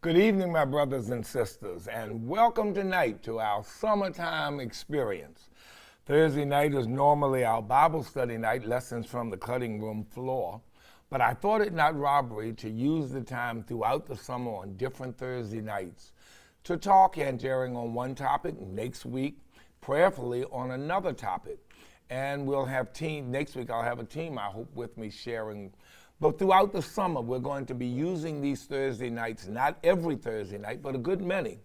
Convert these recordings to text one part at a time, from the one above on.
Good evening, my brothers and sisters, and welcome tonight to our summertime experience. Thursday night is normally our Bible study night, lessons from the cutting room floor, but I thought it not robbery to use the time throughout the summer on different Thursday nights to talk and sharing on one topic, next week, prayerfully on another topic. And we'll have next week I'll have a team, I hope, with me sharing. But throughout the summer, we're going to be using these Thursday nights, not every Thursday night, but a good many,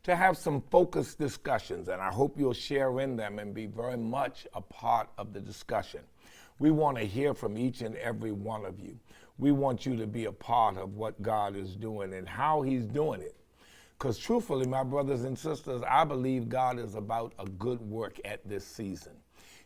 to have some focused discussions. And I hope you'll share in them and be very much a part of the discussion. We want to hear from each and every one of you. We want you to be a part of what God is doing and how he's doing it. Because truthfully, my brothers and sisters, I believe God is about a good work at this season.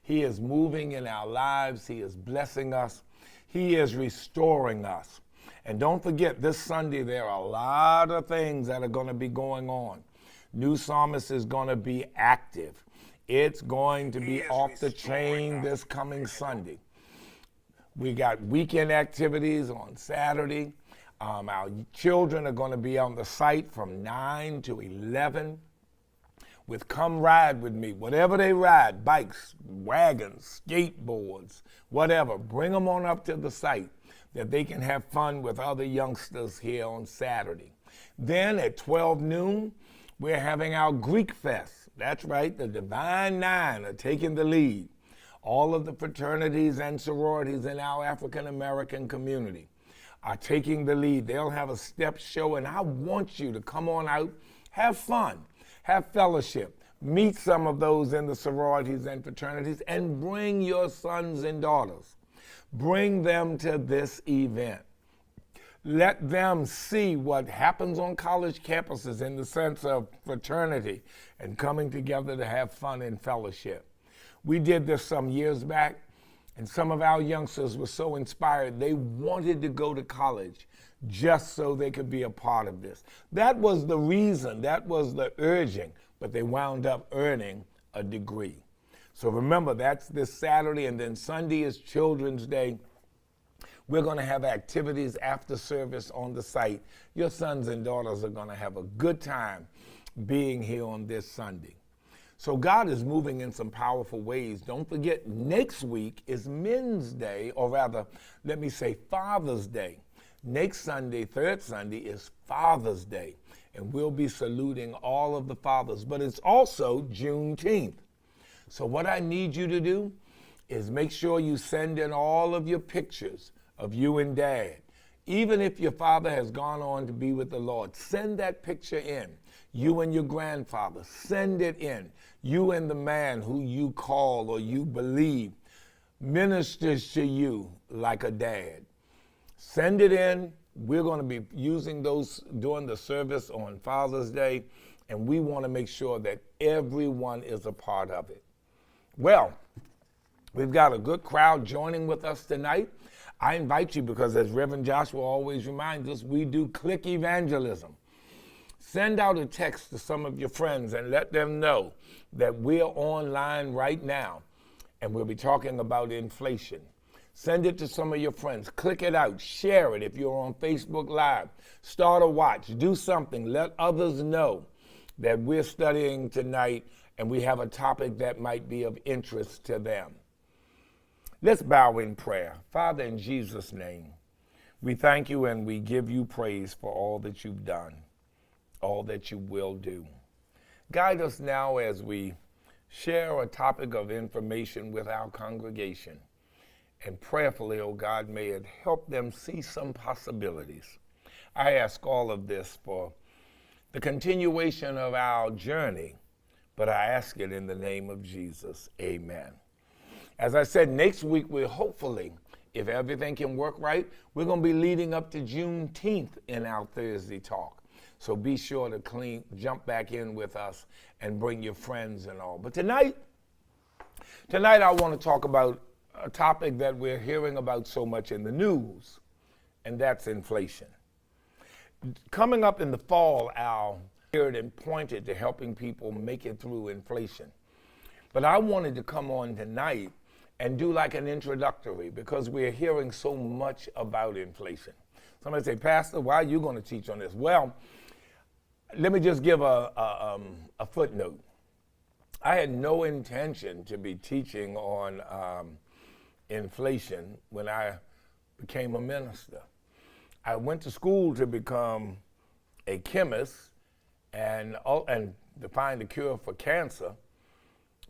He is moving in our lives. He is blessing us. He is restoring us. And don't forget, this Sunday, there are a lot of things that are going to be going on. New Psalmist is going to be active. It's going to be off the chain this coming Sunday. We got weekend activities on Saturday. Our children are going to be on the site from 9 to 11 with Come Ride With Me. Whatever they ride, bikes, wagons, skateboards, whatever, bring them on up to the site that they can have fun with other youngsters here on Saturday. Then at 12 noon, we're having our Greek Fest. That's right, the Divine Nine are taking the lead. All of the fraternities and sororities in our African American community are taking the lead. They'll have a step show, and I want you to come on out, have fun, have fellowship, meet some of those in the sororities and fraternities, and bring your sons and daughters. Bring them to this event. Let them see what happens on college campuses in the sense of fraternity and coming together to have fun and fellowship. We did this some years back, and some of our youngsters were so inspired, they wanted to go to college just so they could be a part of this. That was the reason, that was the urging, but they wound up earning a degree. So remember, that's this Saturday, and then Sunday is Children's Day. We're going to have activities after service on the site. Your sons and daughters are going to have a good time being here on this Sunday. So God is moving in some powerful ways. Don't forget, next week is Men's Day, or rather, let me say Father's Day. Next Sunday, third Sunday, is Father's Day, and we'll be saluting all of the fathers. But it's also Juneteenth. So what I need you to do is make sure you send in all of your pictures of you and Dad. Even if your father has gone on to be with the Lord, send that picture in. You and your grandfather, send it in. You and the man who you call or you believe ministers to you like a dad. Send it in. We're going to be using those during the service on Father's Day, and we want to make sure that everyone is a part of it. Well, we've got a good crowd joining with us tonight. I invite you because, as Reverend Joshua always reminds us, we do click evangelism. Send out a text to some of your friends and let them know that we're online right now, and we'll be talking about inflation. Send it to some of your friends. Click it out. Share it if you're on Facebook Live. Start a watch. Do something. Let others know that we're studying tonight and we have a topic that might be of interest to them. Let's bow in prayer. Father, in Jesus' name, we thank you and we give you praise for all that you've done, all that you will do. Guide us now as we share a topic of information with our congregation. And prayerfully, oh God, may it help them see some possibilities. I ask all of this for the continuation of our journey, but I ask it in the name of Jesus. Amen. As I said, next week we're hopefully, if everything can work right, we're going to be leading up to Juneteenth in our Thursday talk. So be sure to jump back in with us and bring your friends and all. But tonight I want to talk about a topic that we're hearing about so much in the news, and that's inflation. Coming up in the fall, our geared and pointed to helping people make it through inflation. But I wanted to come on tonight and do like an introductory because we're hearing so much about inflation. Somebody say, Pastor, why are you going to teach on this? Well, Let me just give a footnote. I had no intention to be teaching on inflation when I became a minister. I went to school to become a chemist and to find a cure for cancer.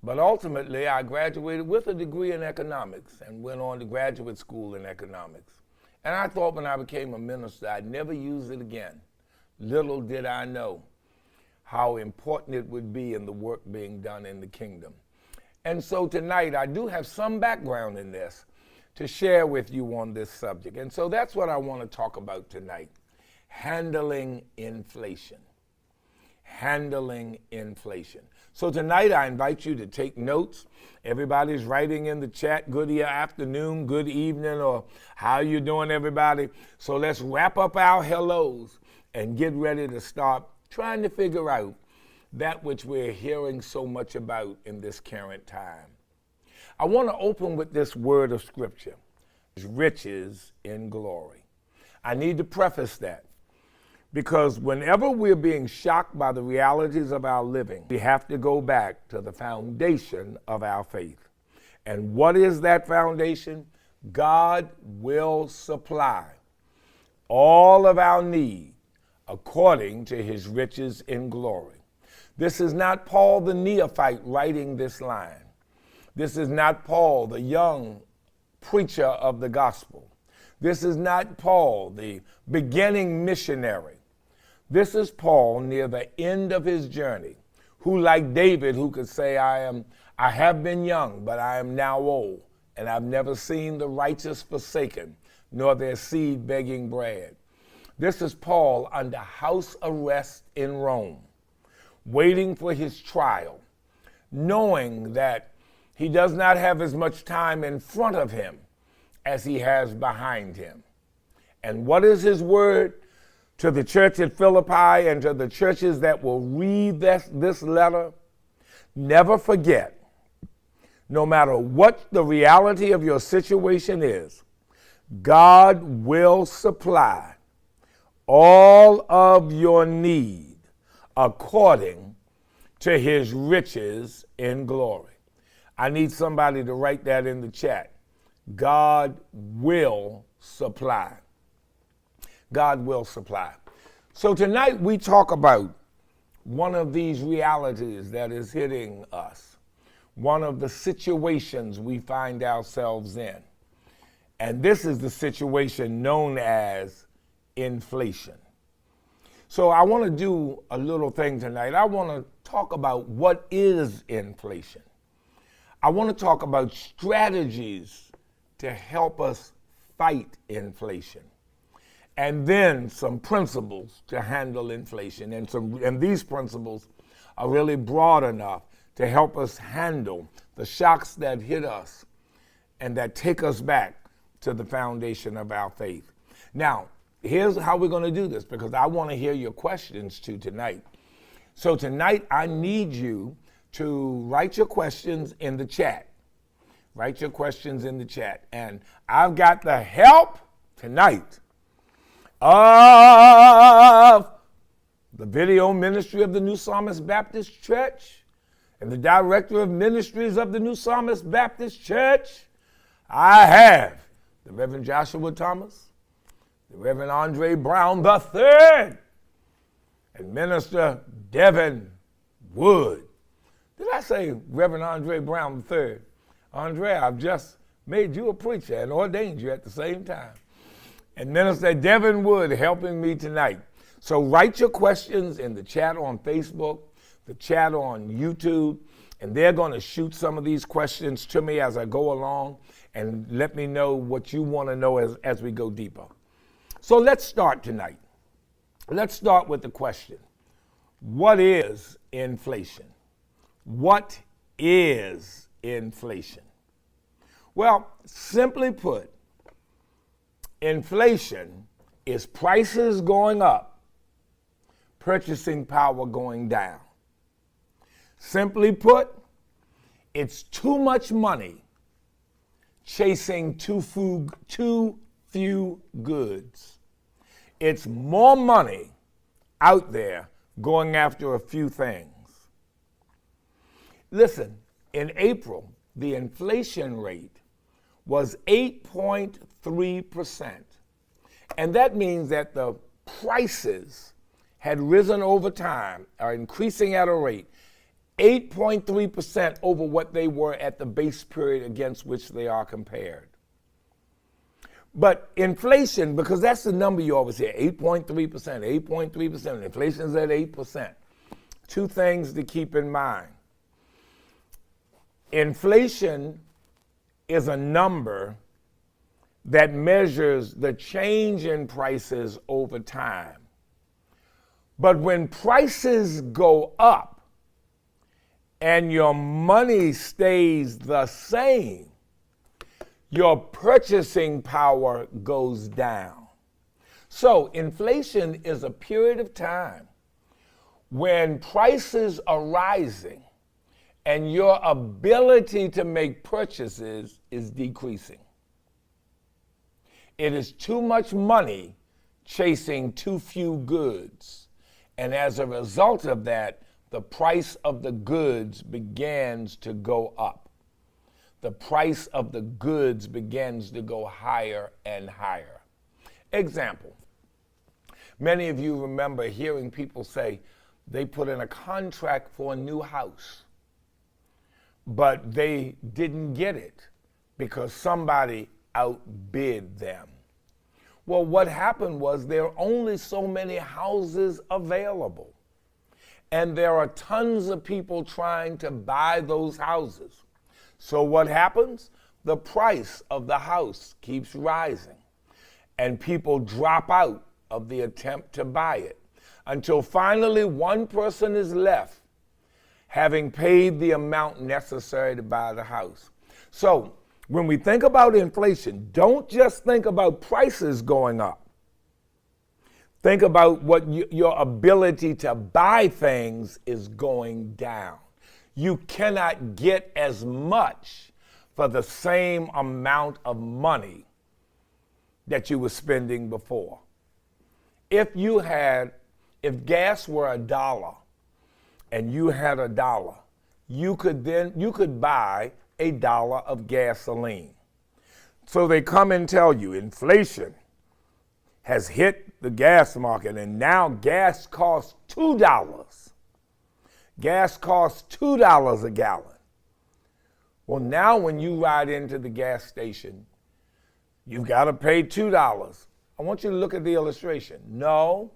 But ultimately, I graduated with a degree in economics and went on to graduate school in economics. And I thought when I became a minister, I'd never use it again. Little did I know how important it would be in the work being done in the kingdom. And so tonight, I do have some background in this to share with you on this subject. And so that's what I want to talk about tonight, handling inflation. Handling inflation. So tonight I invite you to take notes. Everybody's writing in the chat, good afternoon, good evening, or how you doing, everybody? So let's wrap up our hellos and get ready to start trying to figure out that which we're hearing so much about in this current time. I want to open with this word of scripture, riches in glory. I need to preface that, because whenever we're being shocked by the realities of our living, we have to go back to the foundation of our faith. And what is that foundation? God will supply all of our need according to his riches in glory. This is not Paul the neophyte writing this line. This is not Paul, the young preacher of the gospel. This is not Paul, the beginning missionary. This is Paul near the end of his journey, who, like David, who could say, I have been young, but I am now old, and I've never seen the righteous forsaken, nor their seed begging bread. This is Paul under house arrest in Rome, waiting for his trial, knowing that he does not have as much time in front of him as he has behind him. And what is his word to the church at Philippi and to the churches that will read this letter? Never forget, no matter what the reality of your situation is, God will supply all of your need according to his riches in glory. I need somebody to write that in the chat. God will supply. God will supply. So tonight we talk about one of these realities that is hitting us, one of the situations we find ourselves in. And this is the situation known as inflation. So I want to do a little thing tonight. I want to talk about what is inflation. I want to talk about strategies to help us fight inflation, and then some principles to handle inflation. And these principles are really broad enough to help us handle the shocks that hit us and that take us back to the foundation of our faith. Now, here's how we're going to do this, because I want to hear your questions too tonight. So tonight, I need you to write your questions in the chat. Write your questions in the chat. And I've got the help tonight of the video ministry of the New Psalmist Baptist Church and the director of ministries of the New Psalmist Baptist Church. I have the Reverend Joshua Thomas, the Reverend Andre Brown III, and Minister Devin Wood. Did I say Reverend Andre Brown III? Andre, I've just made you a preacher and ordained you at the same time. And Minister Devin Wood helping me tonight. So write your questions in the chat on Facebook, the chat on YouTube, and they're going to shoot some of these questions to me as I go along, and let me know what you want to know as we go deeper. So let's start tonight. Let's start with the question, what is inflation? What is inflation? Well, simply put, inflation is prices going up, purchasing power going down. Simply put, it's too much money chasing too few goods. It's more money out there going after a few things. Listen, in April, the inflation rate was 8.3%. And that means that the prices had risen over time, are increasing at a rate 8.3% over what they were at the base period against which they are compared. But inflation, because that's the number you always hear, 8.3%, 8.3%, inflation's at 8%. Two things to keep in mind. Inflation is a number that measures the change in prices over time. But when prices go up and your money stays the same, your purchasing power goes down. So inflation is a period of time when prices are rising and your ability to make purchases is decreasing. It is too much money chasing too few goods. And as a result of that, the price of the goods begins to go up. The price of the goods begins to go higher and higher. Example, many of you remember hearing people say they put in a contract for a new house, but they didn't get it because somebody outbid them. Well, what happened was there are only so many houses available, and there are tons of people trying to buy those houses. So what happens? The price of the house keeps rising, and people drop out of the attempt to buy it until finally one person is left having paid the amount necessary to buy the house. So when we think about inflation, don't just think about prices going up. Think about what your ability to buy things is going down. You cannot get as much for the same amount of money that you were spending before. If gas were $1 and you had $1, you could buy $1 of gasoline. So they come and tell you inflation has hit the gas market and now gas costs $2. Gas costs $2 a gallon. Well, now when you ride into the gas station, you've got to pay $2. I want you to look at the illustration. No,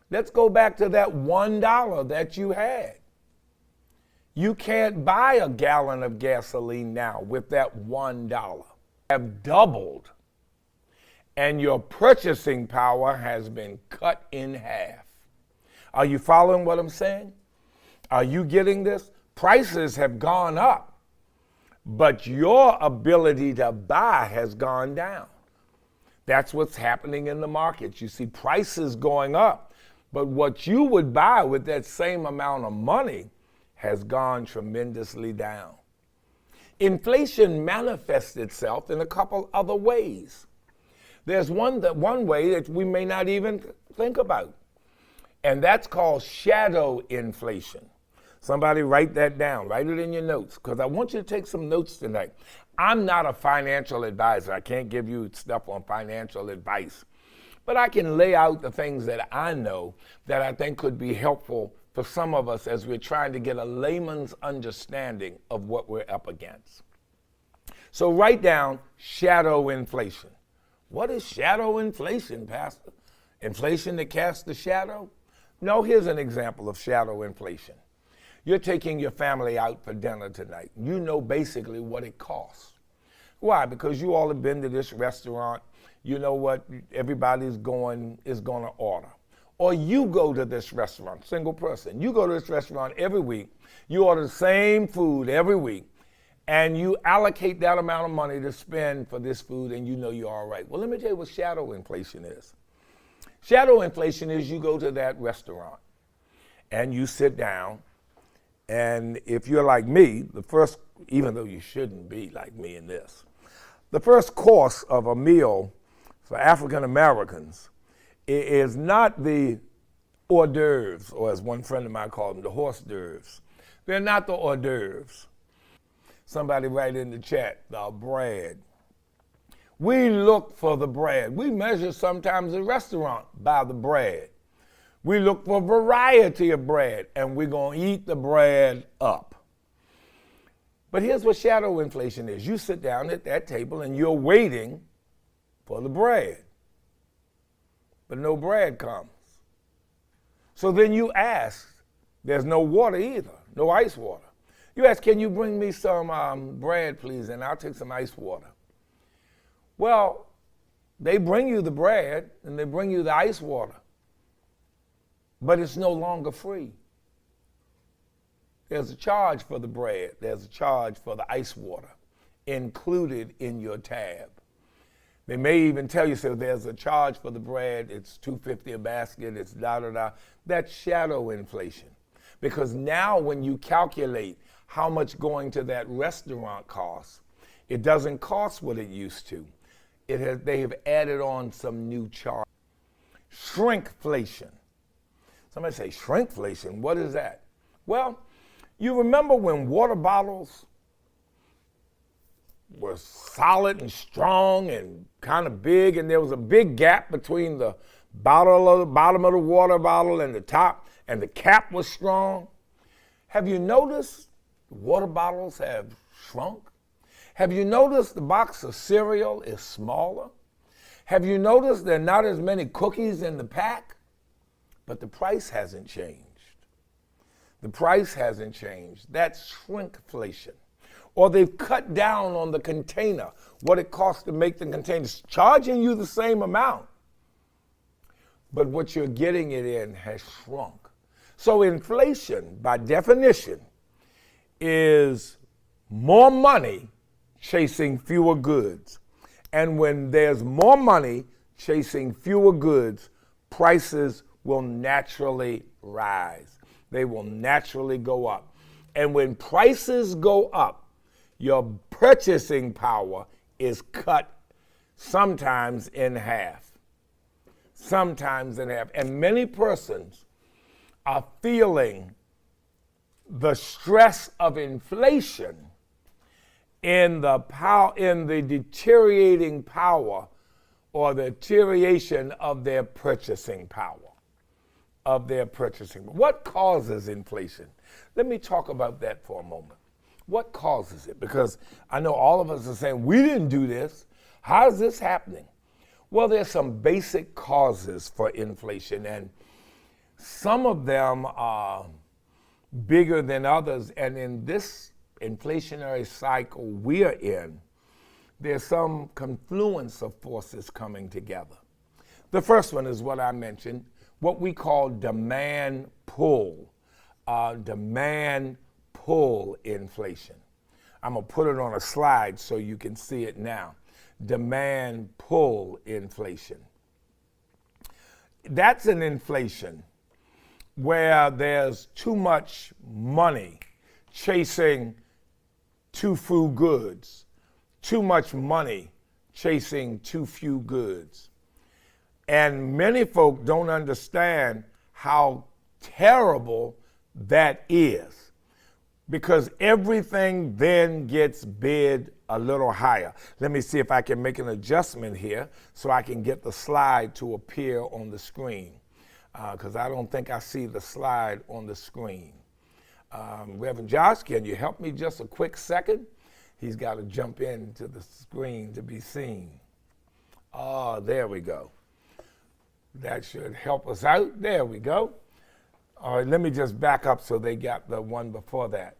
let's go back to that $1 that you had. You can't buy a gallon of gasoline now with that $1. Have doubled, and your purchasing power has been cut in half. Are you following what I'm saying? Are you getting this? Prices have gone up, but your ability to buy has gone down. That's what's happening in the markets. You see prices going up, but what you would buy with that same amount of money has gone tremendously down. Inflation manifests itself in a couple other ways. There's one way that we may not even think about, and that's called shadow inflation. Somebody write that down, write it in your notes, because I want you to take some notes tonight. I'm not a financial advisor. I can't give you stuff on financial advice, but I can lay out the things that I know that I think could be helpful for some of us as we're trying to get a layman's understanding of what we're up against. So write down shadow inflation. What is shadow inflation, Pastor? Inflation that casts a shadow? No, here's an example of shadow inflation. You're taking your family out for dinner tonight. You know basically what it costs. Why? Because you all have been to this restaurant. You know what everybody's is going to order. Or you go to this restaurant, single person. You go to this restaurant every week. You order the same food every week. And you allocate that amount of money to spend for this food, and you know you're all right. Well, let me tell you what shadow inflation is. Shadow inflation is you go to that restaurant and you sit down, and if you're like me, even though you shouldn't be like me in this, the first course of a meal for African Americans is not the hors d'oeuvres, or as one friend of mine called them, the horse d'oeuvres. They're not the hors d'oeuvres. Somebody write in the chat, the bread. We look for the bread. We measure sometimes a restaurant by the bread. We look for variety of bread, and we're going to eat the bread up. But here's what shadow inflation is. You sit down at that table, and you're waiting for the bread. But no bread comes. So then you ask, there's no water either, no ice water. You ask, can you bring me some bread, please, and I'll take some ice water. Well, they bring you the bread and they bring you the ice water, but it's no longer free. There's a charge for the bread. There's a charge for the ice water included in your tab. They may even tell you, so there's a charge for the bread, it's $2.50 a basket, it's da-da-da. That's shadow inflation. Because now when you calculate how much going to that restaurant costs, it doesn't cost what it used to. They have added on some new charge. Shrinkflation. Somebody say, shrinkflation, what is that? Well, you remember when water bottles were solid and strong and kind of big, and there was a big gap between the bottom of the water bottle and the top, and the cap was strong? Have you noticed water bottles have shrunk? Have you noticed the box of cereal is smaller? Have you noticed there are not as many cookies in the pack? But the price hasn't changed. The price hasn't changed. That's shrinkflation. Or they've cut down on the container, what it costs to make the containers, charging you the same amount. But what you're getting it in has shrunk. So inflation, by definition, is more money chasing fewer goods. And when there's more money chasing fewer goods, prices will naturally rise. They will naturally go up. And when prices go up, your purchasing power is cut sometimes in half. Sometimes in half. And many persons are feeling the stress of inflation in the deteriorating power or the deterioration of their purchasing power. What causes inflation? Let me talk about that for a moment. What causes it? Because I know all of us are saying, we didn't do this. How is this happening? Well, there's some basic causes for inflation, and some of them are bigger than others. And in this inflationary cycle we are in, there's some confluence of forces coming together. The first one is what I mentioned, what we call demand pull inflation. I'm going to put it on a slide so you can see it now. Demand pull inflation. That's an inflation where there's too much money chasing too few goods, too much money chasing too few goods. And many folk don't understand how terrible that is, because everything then gets bid a little higher. Let me see if I can make an adjustment here so I can get the slide to appear on the screen, because I don't think I see the slide on the screen. Reverend Josh, can you help me just a quick second? He's got to jump into the screen to be seen. Oh, there we go. That should help us out. There we go. All right, let me just back up so they got the one before that,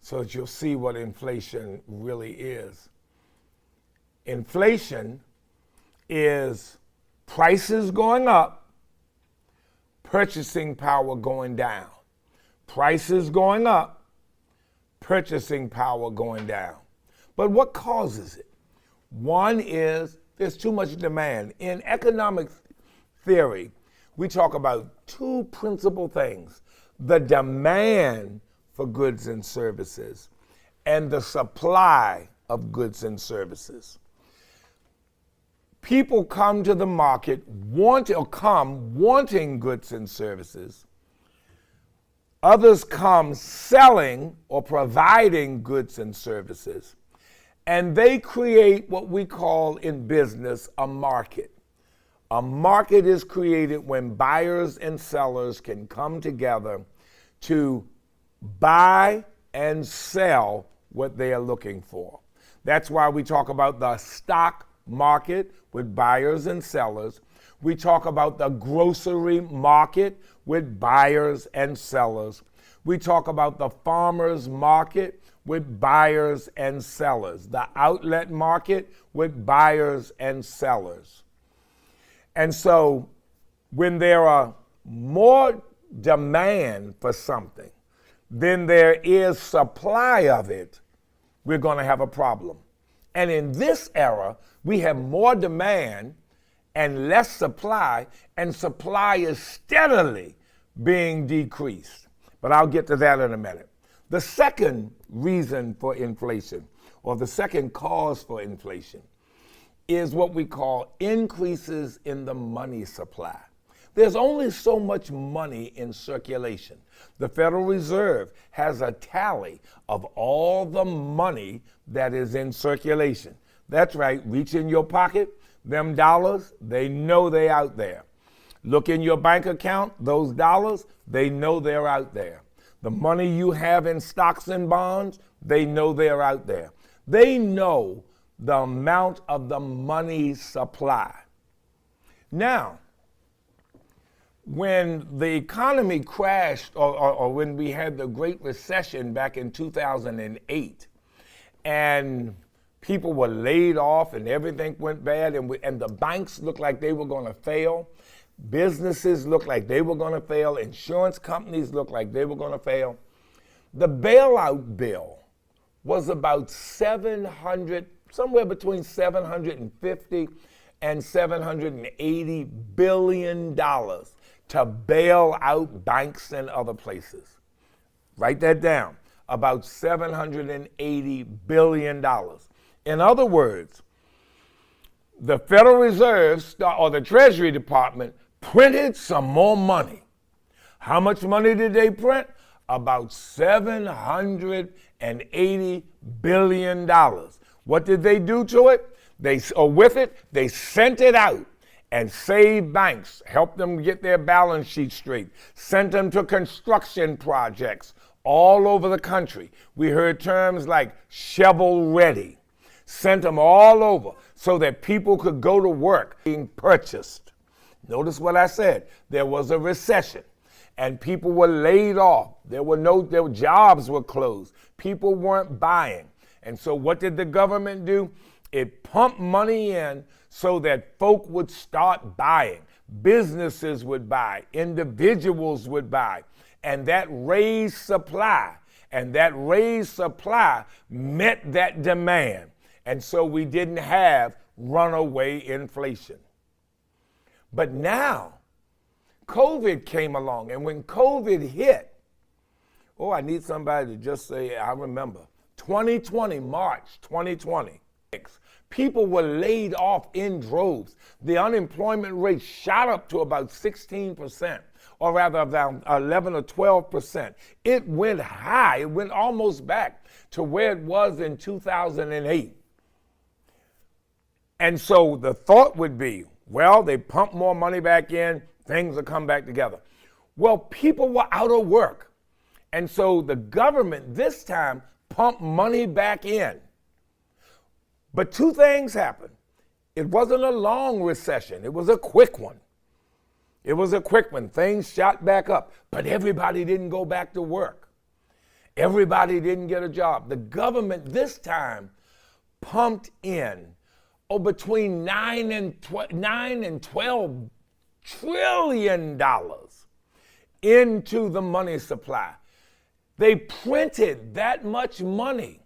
so that you'll see what inflation really is. Inflation is prices going up, purchasing power going down. Prices going up, purchasing power going down. But what causes it? One is there's too much demand. In economic theory, we talk about two principal things: the demand for goods and services and the supply of goods and services. People come to the market wanting goods and services. Others come selling or providing goods and services. And they create what we call in business a market. A market is created when buyers and sellers can come together to buy and sell what they are looking for. That's why we talk about the stock market with buyers and sellers. We talk about the grocery market with buyers and sellers. We talk about the farmers market with buyers and sellers. The outlet market with buyers and sellers. And so when there are more demand for something than there is supply of it, we're going to have a problem. And in this era, we have more demand and less supply, and supply is steadily being decreased. But I'll get to that in a minute. The second reason for inflation, or the second cause for inflation, is what we call increases in the money supply. There's only so much money in circulation. The Federal Reserve has a tally of all the money that is in circulation. That's right, reach in your pocket, them dollars, they know they're out there. Look in your bank account, those dollars, they know they're out there. The money you have in stocks and bonds, they know they're out there. They know the amount of the money supply. Now, when the economy crashed, or when we had the Great Recession back in 2008, and people were laid off and everything went bad, and the banks looked like they were going to fail, businesses looked like they were going to fail, insurance companies looked like they were going to fail, the bailout bill was about somewhere between $750 and $780 billion to bail out banks and other places. Write that down, about $780 billion. In other words, the Federal Reserve or the Treasury Department printed some more money. How much money did they print? About $780 billion. What did they do to it? They sent it out and saved banks, helped them get their balance sheet straight, sent them to construction projects all over the country. We heard terms like shovel ready. Sent them all over so that people could go to work being purchased. Notice what I said. There was a recession and people were laid off. Their jobs were closed. People weren't buying. And so what did the government do? It pumped money in so that folk would start buying. Businesses would buy. Individuals would buy. And that raised supply. And that raised supply met that demand. And so we didn't have runaway inflation. But now, COVID came along. And when COVID hit, I need somebody to just say, I remember, 2020, March 2020. People were laid off in droves. The unemployment rate shot up to about 16%, or rather around 11 or 12%. It went high. It went almost back to where it was in 2008. And so the thought would be, they pump more money back in, things will come back together. Well, people were out of work. And so the government this time pumped money back in. But two things happened. It wasn't a long recession. It was a quick one. Things shot back up, but everybody didn't go back to work. Everybody didn't get a job. The government this time pumped in between $9 and $12 trillion into the money supply. They printed that much money.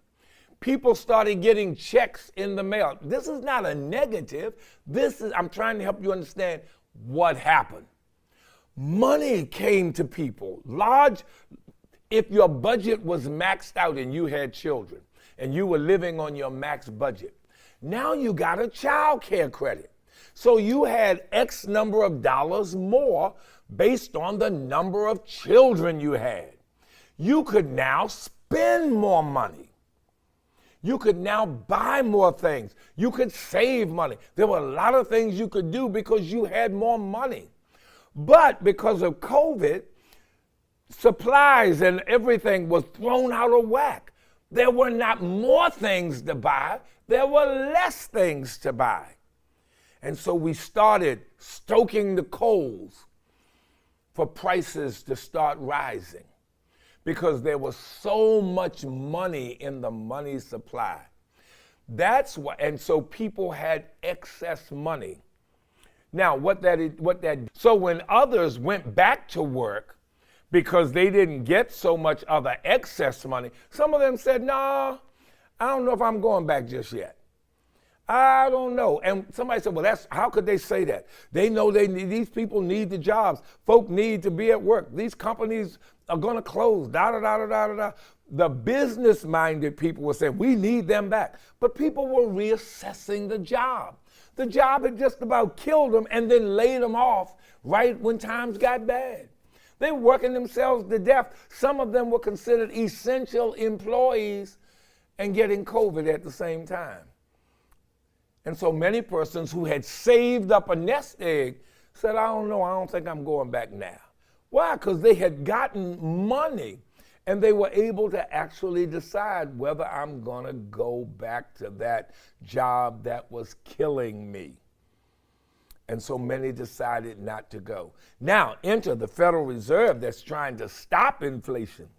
People started getting checks in the mail. This is not a negative. I'm trying to help you understand what happened. Money came to people. If your budget was maxed out and you had children and you were living on your max budget, now you got a child care credit. So you had X number of dollars more based on the number of children you had. You could now spend more money. You could now buy more things. You could save money. There were a lot of things you could do because you had more money. But because of COVID, supplies and everything was thrown out of whack. There were not more things to buy, there were less things to buy. And so we started stoking the coals for prices to start rising because there was so much money in the money supply. That's why, and so people had excess money. Now, so when others went back to work because they didn't get so much other excess money, some of them said, "No, I don't know if I'm going back just yet. I don't know." And somebody said, "Well, how could they say that? They know these people need the jobs. Folk need to be at work. These companies are going to close, da, da, da, da, da, da, da." The business-minded people were saying, "We need them back." But people were reassessing the job. The job had just about killed them and then laid them off right when times got bad. They were working themselves to death. Some of them were considered essential employees and getting COVID at the same time. And so many persons who had saved up a nest egg said, "I don't know, I don't think I'm going back now." Why? Because they had gotten money and they were able to actually decide whether I'm going to go back to that job that was killing me. And so many decided not to go. Now, enter the Federal Reserve that's trying to stop inflation.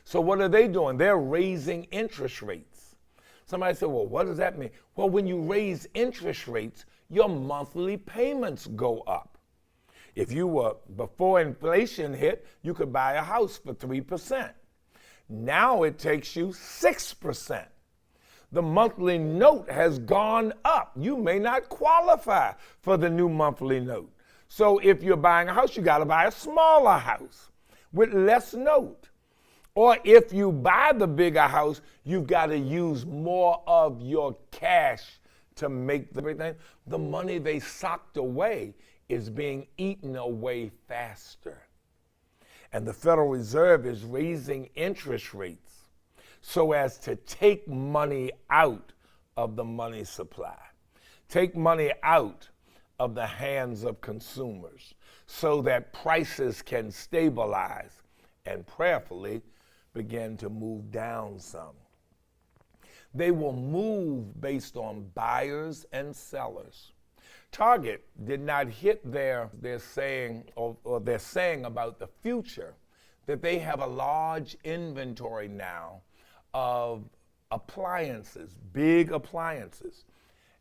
So what are they doing? They're raising interest rates. Somebody said, "Well, what does that mean?" Well, when you raise interest rates, your monthly payments go up. If you were, before inflation hit, you could buy a house for 3%. Now it takes you 6%. The monthly note has gone up. You may not qualify for the new monthly note. So if you're buying a house, you got to buy a smaller house with less note. Or if you buy the bigger house, you've got to use more of your cash to make everything. The money they socked away is being eaten away faster. And the Federal Reserve is raising interest rates so as to take money out of the money supply, take money out of the hands of consumers so that prices can stabilize and prayerfully begin to move down some. They will move based on buyers and sellers. Target did not hit their saying about the future that they have a large inventory now of appliances, big appliances,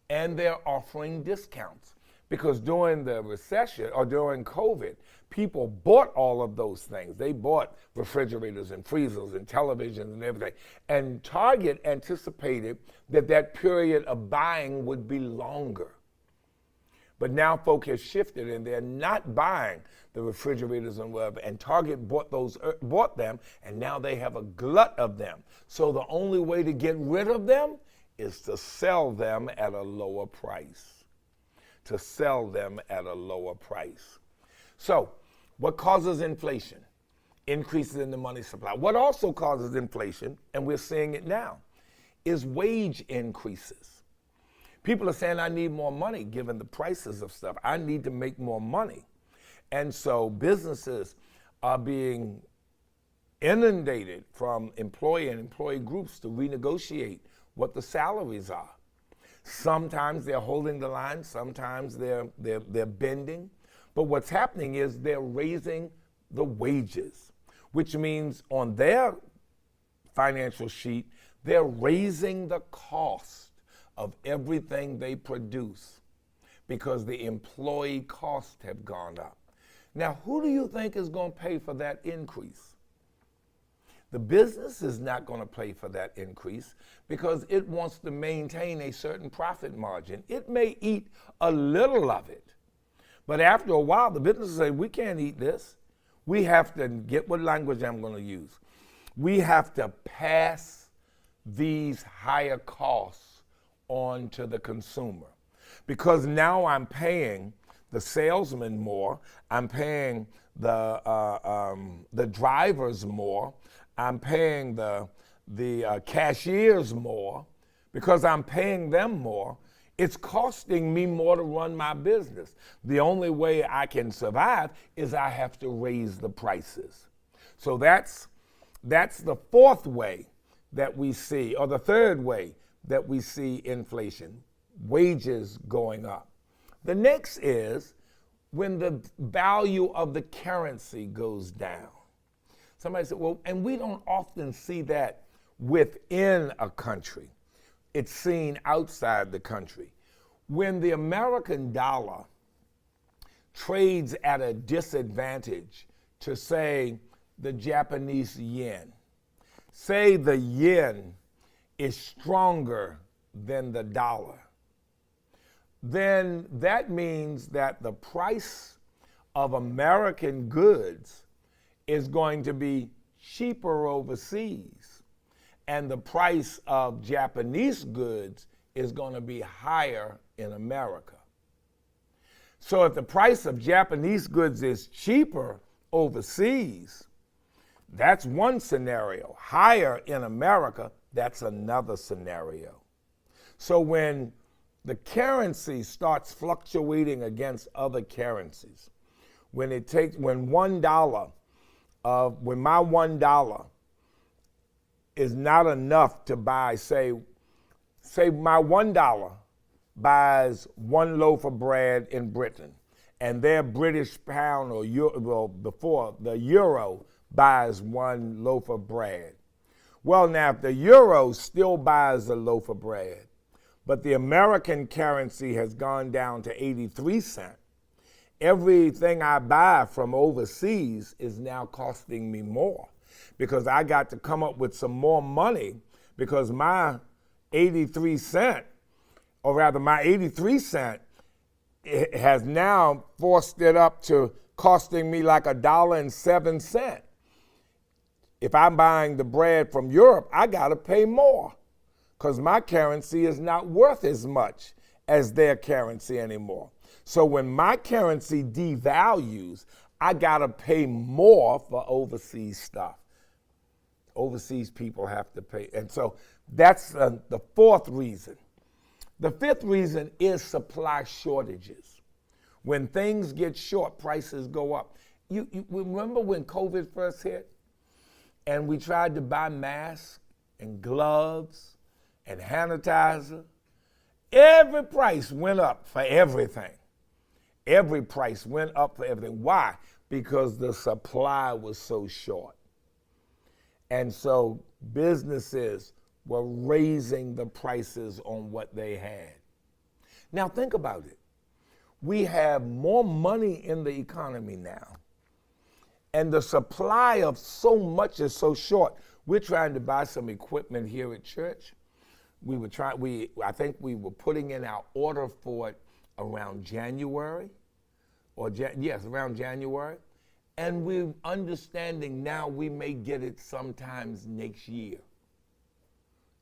and they're offering discounts because during the recession or during COVID, people bought all of those things. They bought refrigerators and freezers and televisions and everything. And Target anticipated that that period of buying would be longer. But now folk have shifted and they're not buying the refrigerators and whatever. And Target bought them, and now they have a glut of them. So the only way to get rid of them is to sell them at a lower price. To sell them at a lower price. So what causes inflation? Increases in the money supply. What also causes inflation, and we're seeing it now, is wage increases. People are saying, "I need more money given the prices of stuff. I need to make more money." And so businesses are being inundated from employee and employee groups to renegotiate what the salaries are. Sometimes they're holding the line, sometimes they're bending. But what's happening is they're raising the wages, which means on their financial sheet, they're raising the cost of everything they produce because the employee costs have gone up. Now, who do you think is going to pay for that increase? The business is not going to pay for that increase because it wants to maintain a certain profit margin. It may eat a little of it, but after a while, the business will say, "We can't eat this. We have to," get what language I'm going to use, "we have to pass these higher costs on to the consumer." because now I'm paying the salesman more, I'm paying the drivers more, I'm paying the cashiers more, because I'm paying them more. It's costing me more to run my business. The only way I can survive is I have to raise the prices. So that's the fourth way that we see, or the third way that we see inflation, wages going up. The next is when the value of the currency goes down. Somebody said, well, and we don't often see that within a country. It's seen outside the country. When the American dollar trades at a disadvantage to, say, the Japanese yen, say the yen is stronger than the dollar, then that means that the price of American goods is going to be cheaper overseas, and the price of Japanese goods is going to be higher in America. So if the price of Japanese goods is cheaper overseas, that's one scenario. Higher in America, that's another scenario. So when the currency starts fluctuating against other currencies, when my $1 is not enough to buy, say my $1 buys one loaf of bread in Britain, and their British pound or euro, before the euro buys one loaf of bread. Well, now if the euro still buys a loaf of bread, but the American currency has gone down to 83 cents, everything I buy from overseas is now costing me more, because I got to come up with some more money, because my 83 cent has now forced it up to costing me like $1.07. If I'm buying the bread from Europe, I got to pay more, because my currency is not worth as much as their currency anymore. So when my currency devalues, I got to pay more for overseas stuff. Overseas people have to pay. And so that's the fourth reason. The fifth reason is supply shortages. When things get short, prices go up. You remember when COVID first hit and we tried to buy masks and gloves and sanitizer? Every price went up for everything. Every price went up for everything. Why? Because the supply was so short. And so businesses were raising the prices on what they had. Now think about it. We have more money in the economy now, and the supply of so much is so short. We're trying to buy some equipment here at church. I think we were putting in our order for it around January, around January. And we're understanding now we may get it sometimes next year.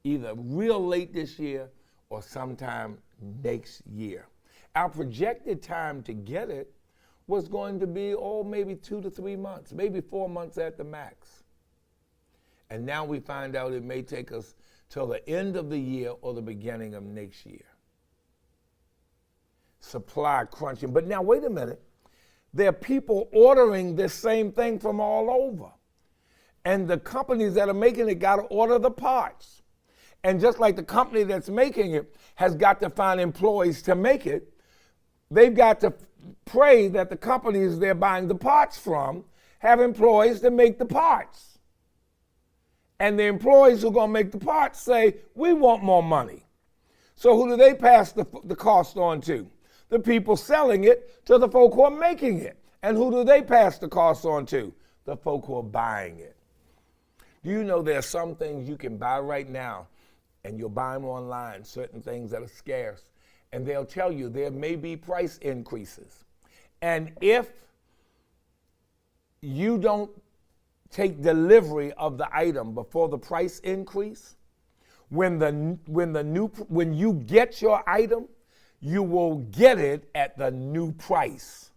Either real late this year or sometime next year. Our projected time to get it was going to be, maybe 2 to 3 months, maybe 4 months at the max. And now we find out it may take us till the end of the year or the beginning of next year. Supply crunching. But now wait a minute. There are people ordering this same thing from all over. And the companies that are making it got to order the parts. And just like the company that's making it has got to find employees to make it, they've got to pray that the companies they're buying the parts from have employees to make the parts. And the employees who are going to make the parts say, we want more money. So who do they pass the cost on to? The people selling it to the folk who are making it. And who do they pass the cost on to? The folk who are buying it. Do you know there are some things you can buy right now, and you'll buy them online, certain things that are scarce, and they'll tell you there may be price increases. And if you don't take delivery of the item before the price increase, when you get your item, you will get it at the new price.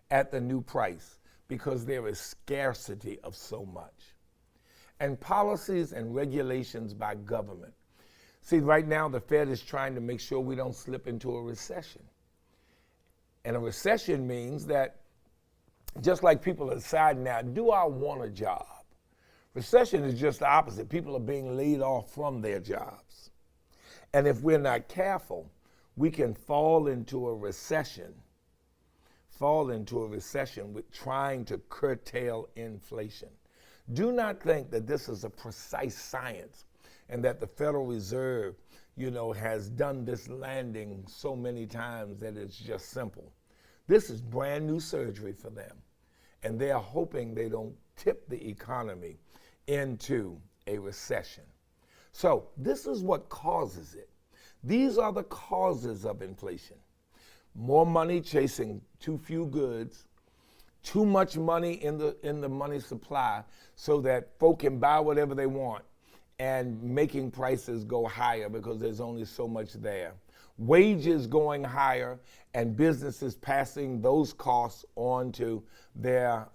At the new price, because there is scarcity of so much. And policies and regulations by government. See, right now the Fed is trying to make sure we don't slip into a recession. And a recession means that just like people are deciding now, do I want a job? Recession is just the opposite. People are being laid off from their jobs. And if we're not careful, we can fall into a recession with trying to curtail inflation. Do not think that this is a precise science and that the Federal Reserve, has done this landing so many times that it's just simple. This is brand new surgery for them, and they are hoping they don't tip the economy into a recession. So this is what causes it. These are the causes of inflation. More money chasing too few goods, too much money in the money supply so that folk can buy whatever they want, and making prices go higher because there's only so much there. Wages going higher and businesses passing those costs on to their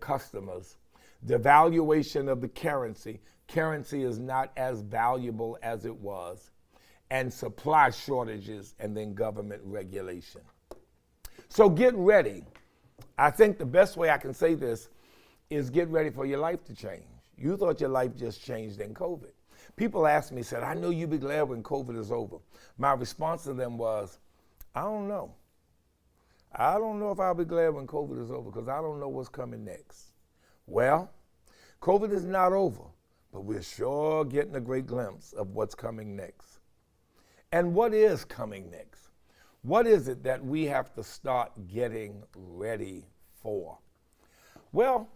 customers. Devaluation of the currency. Currency is not as valuable as it was. And supply shortages, and then government regulation. So get ready. I think the best way I can say this is get ready for your life to change. You thought your life just changed in COVID. People asked me, said, I know you'll be glad when COVID is over. My response to them was, I don't know. I don't know if I'll be glad when COVID is over because I don't know what's coming next. Well, COVID is not over, but we're sure getting a great glimpse of what's coming next. And what is coming next? What is it that we have to start getting ready for? Well,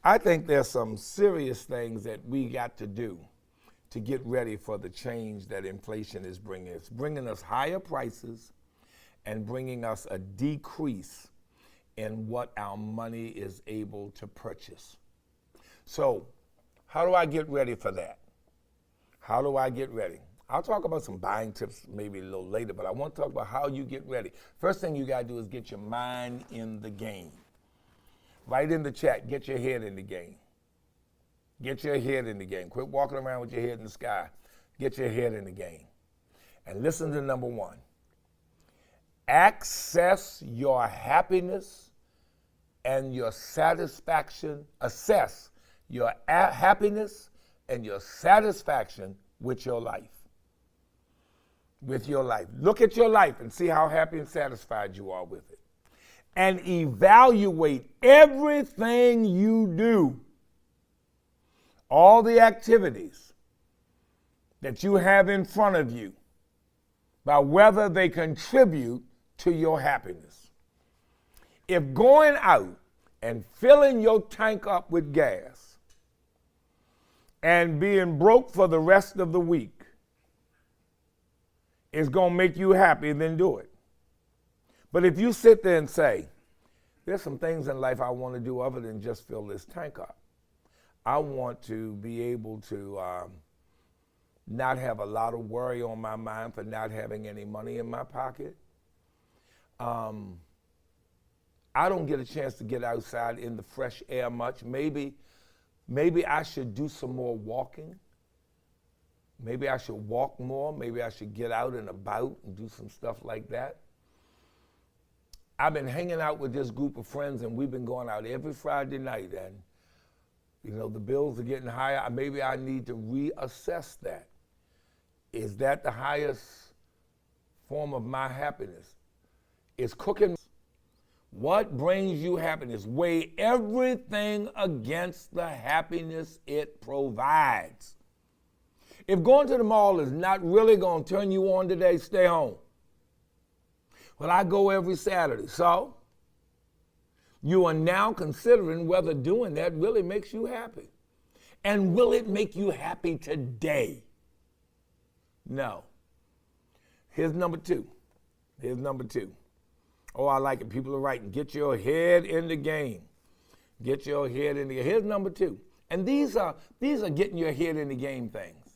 I think there's some serious things that we got to do to get ready for the change that inflation is bringing. It's bringing us higher prices and bringing us a decrease in what our money is able to purchase. So, how do I get ready for that? How do I get ready? I'll talk about some buying tips maybe a little later, but I want to talk about how you get ready. First thing you got to do is get your mind in the game. Write in the chat, get your head in the game. Get your head in the game. Quit walking around with your head in the sky. Get your head in the game. And listen to number one. Access your happiness and your satisfaction. Assess your happiness and your satisfaction with your life. With your life. Look at your life and see how happy and satisfied you are with it. And evaluate everything you do, all the activities that you have in front of you, by whether they contribute to your happiness. If going out and filling your tank up with gas and being broke for the rest of the week is going to make you happy, then do it. But if you sit there and say, there's some things in life I want to do other than just fill this tank up. I want to be able to not have a lot of worry on my mind for not having any money in my pocket. I don't get a chance to get outside in the fresh air much. Maybe I should do some more walking. Maybe I should walk more. Maybe I should get out and about and do some stuff like that. I've been hanging out with this group of friends, and we've been going out every Friday night, and the bills are getting higher. Maybe I need to reassess that. Is that the highest form of my happiness? Is cooking what brings you happiness? Weigh everything against the happiness it provides. If going to the mall is not really going to turn you on today, stay home. Well, I go every Saturday. So, you are now considering whether doing that really makes you happy. And will it make you happy today? No. Here's number two. Oh, I like it. People are writing. Get your head in the game. Get your head in the game. Here's number two. And these are getting your head in the game things.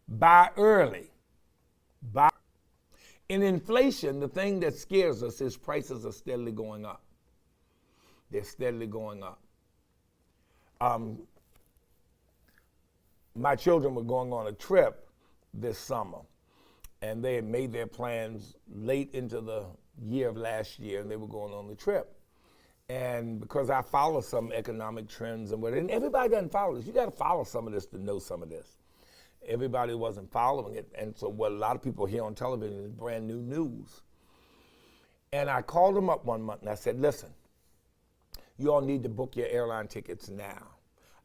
Buy early. In inflation, the thing that scares us is prices are steadily going up. They're steadily going up. My children were going on a trip this summer, and they had made their plans late into the year of last year, and they were going on the trip. And because I follow some economic trends and whatever, and everybody doesn't follow this. You got to follow some of this to know some of this. Everybody wasn't following it, and so what a lot of people hear on television is brand new news. And I called them up one month and I said, listen, you all need to book your airline tickets now.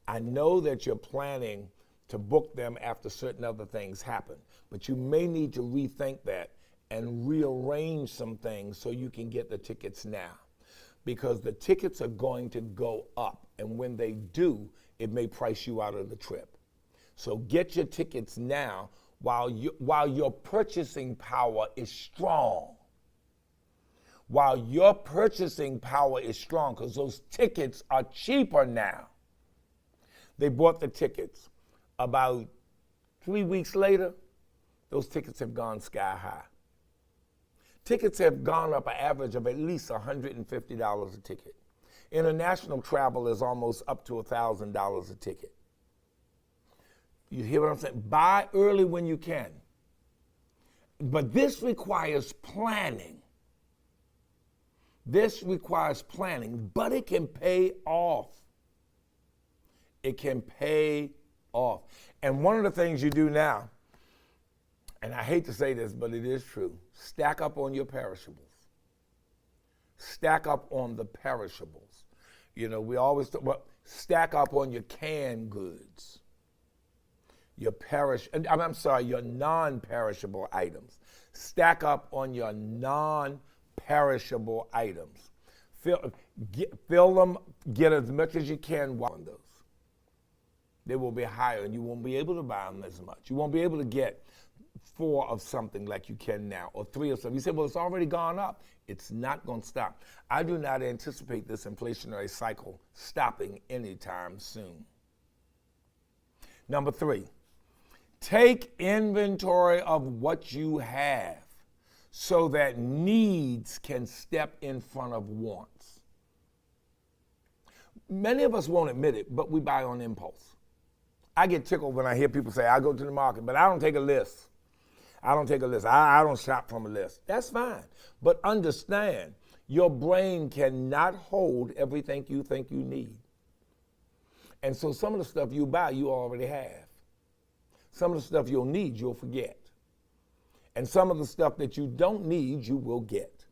I know that you're planning to book them after certain other things happen, but you may need to rethink that and rearrange some things so you can get the tickets now, because the tickets are going to go up, and when they do, it may price you out of the trip. So get your tickets now while your purchasing power is strong. While your purchasing power is strong, because those tickets are cheaper now. They bought the tickets. About 3 weeks later, those tickets have gone sky high. Tickets have gone up an average of at least $150 a ticket. International travel is almost up to $1,000 a ticket. You hear what I'm saying? Buy early when you can. But this requires planning. This requires planning, but it can pay off. It can pay off. And one of the things you do now, and I hate to say this, but it is true, stack up on your perishables. Stack up on the perishables. You know, we always talk about stack up on your canned goods. Your non-perishable items. Stack up on your non-perishable items. Fill them, get as much as you can on those. They will be higher, and you won't be able to buy them as much. You won't be able to get 4 of something like you can now, or 3 of something. You say, well, it's already gone up. It's not going to stop. I do not anticipate this inflationary cycle stopping anytime soon. Number 3, take inventory of what you have so that needs can step in front of wants. Many of us won't admit it, but we buy on impulse. I get tickled when I hear people say, I go to the market, but I don't take a list. I don't take a list. I don't shop from a list. That's fine. But understand, your brain cannot hold everything you think you need. And so some of the stuff you buy, you already have. Some of the stuff you'll need, you'll forget. And some of the stuff that you don't need, you will get.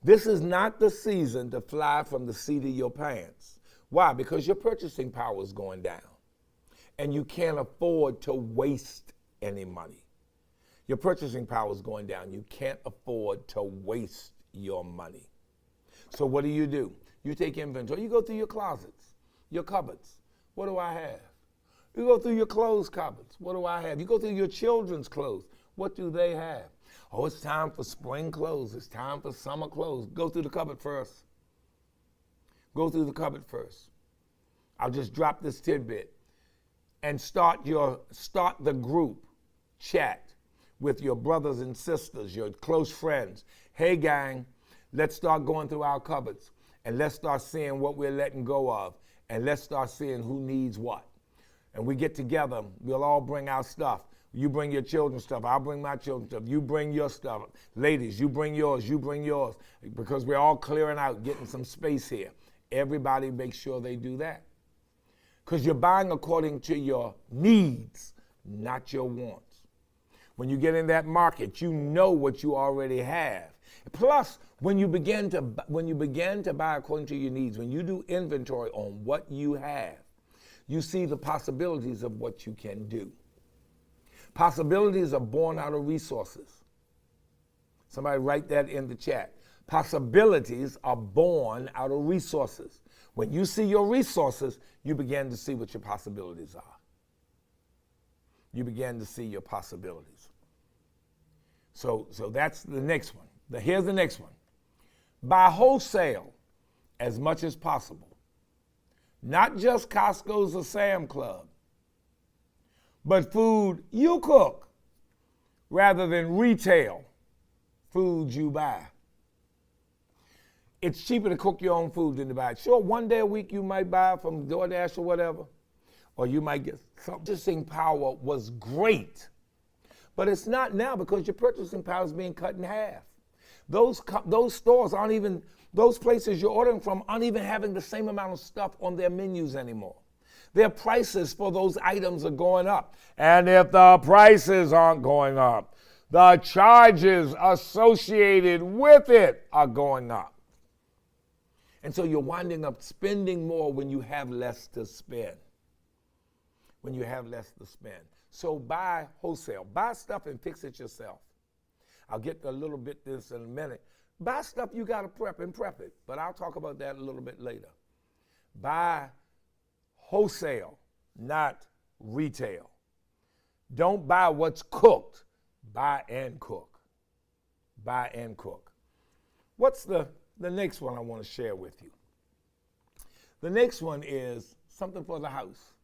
This is not the season to fly from the seat of your pants. Why? Because your purchasing power is going down. And you can't afford to waste any money. Your purchasing power is going down. You can't afford to waste your money. So what do? You take inventory. You go through your closets, your cupboards. What do I have? You go through your clothes cupboards. What do I have? You go through your children's clothes. What do they have? Oh, it's time for spring clothes. It's time for summer clothes. Go through the cupboard first. Go through the cupboard first. I'll just drop this tidbit and start the group chat with your brothers and sisters, your close friends. Hey gang, let's start going through our cupboards and let's start seeing what we're letting go of, and let's start seeing who needs what. And we get together, we'll all bring our stuff. You bring your children's stuff, I'll bring my children's stuff, you bring your stuff. Ladies, you bring yours, because we're all clearing out, getting some space here. Everybody make sure they do that. Because you're buying according to your needs, not your wants. When you get in that market, you know what you already have. Plus, when you begin to buy according to your needs, when you do inventory on what you have, you see the possibilities of what you can do. Possibilities are born out of resources. Somebody write that in the chat. Possibilities are born out of resources. When you see your resources, you begin to see what your possibilities are. You begin to see your possibilities. So that's the next one. Here's the next one. Buy wholesale as much as possible. Not just Costco's or Sam's Club, but food you cook rather than retail foods you buy. It's cheaper to cook your own food than to buy it. Sure, one day a week you might buy from DoorDash or whatever, or you might get some. Purchasing power was great, but it's not now because your purchasing power is being cut in half. Those stores aren't even, those places you're ordering from aren't even having the same amount of stuff on their menus anymore. Their prices for those items are going up. And if the prices aren't going up, the charges associated with it are going up. And so you're winding up spending more when you have less to spend. When you have less to spend. So buy wholesale. Buy stuff and fix it yourself. I'll get to a little bit this in a minute. Buy stuff you got to prep it. But I'll talk about that a little bit later. Buy wholesale, not retail. Don't buy what's cooked. Buy and cook. Buy and cook. What's the next one I want to share with you? The next one is something for the house.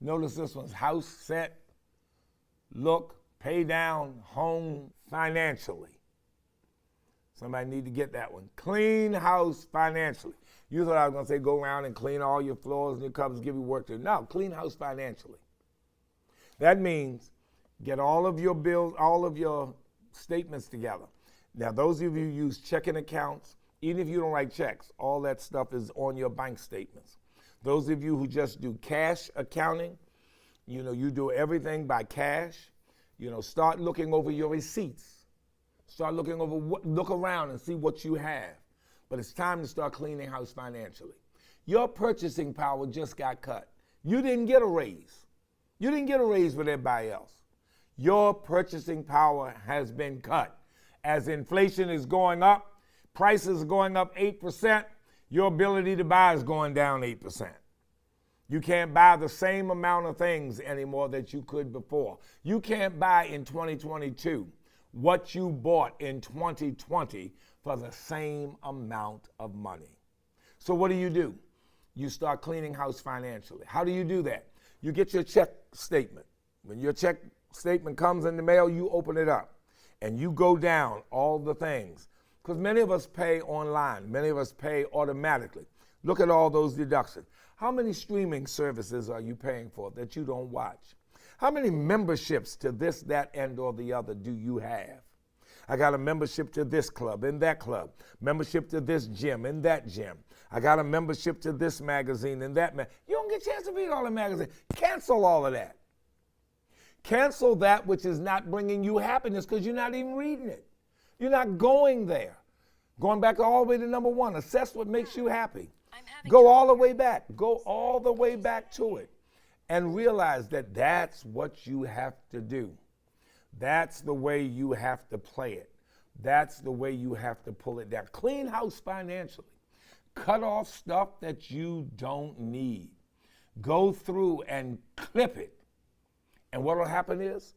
Notice this one's house, set, look, pay down, home, financially. Somebody need to get that one. Clean house financially. You thought I was going to say go around and clean all your floors and your cupboards, give you work to do. No, clean house financially. That means get all of your bills, all of your statements together. Now, those of you who use checking accounts, even if you don't write checks, all that stuff is on your bank statements. Those of you who just do cash accounting, you do everything by cash, start looking over your receipts. Start looking over, look around and see what you have. But it's time to start cleaning house financially. Your purchasing power just got cut. You didn't get a raise. You didn't get a raise with everybody else. Your purchasing power has been cut. As inflation is going up, prices are going up 8%, your ability to buy is going down 8%. You can't buy the same amount of things anymore that you could before. You can't buy in 2022 what you bought in 2020 for the same amount of money. So what do? You start cleaning house financially. How do you do that? You get your check statement. When your check statement comes in the mail, you open it up and you go down all the things. Because many of us pay online. Many of us pay automatically. Look at all those deductions. How many streaming services are you paying for that you don't watch? How many memberships to this, that, and or the other do you have? I got a membership to this club and that club. Membership to this gym and that gym. I got a membership to this magazine and that magazine. You don't get a chance to read all the magazines. Cancel all of that. Cancel that which is not bringing you happiness because you're not even reading it. You're not going there. Going back all the way to number one, assess what makes you happy. Go all the way back. Go all the way back to it. And realize that that's what you have to do. That's the way you have to play it. That's the way you have to pull it down. Clean house financially. Cut off stuff that you don't need. Go through and clip it. And what will happen is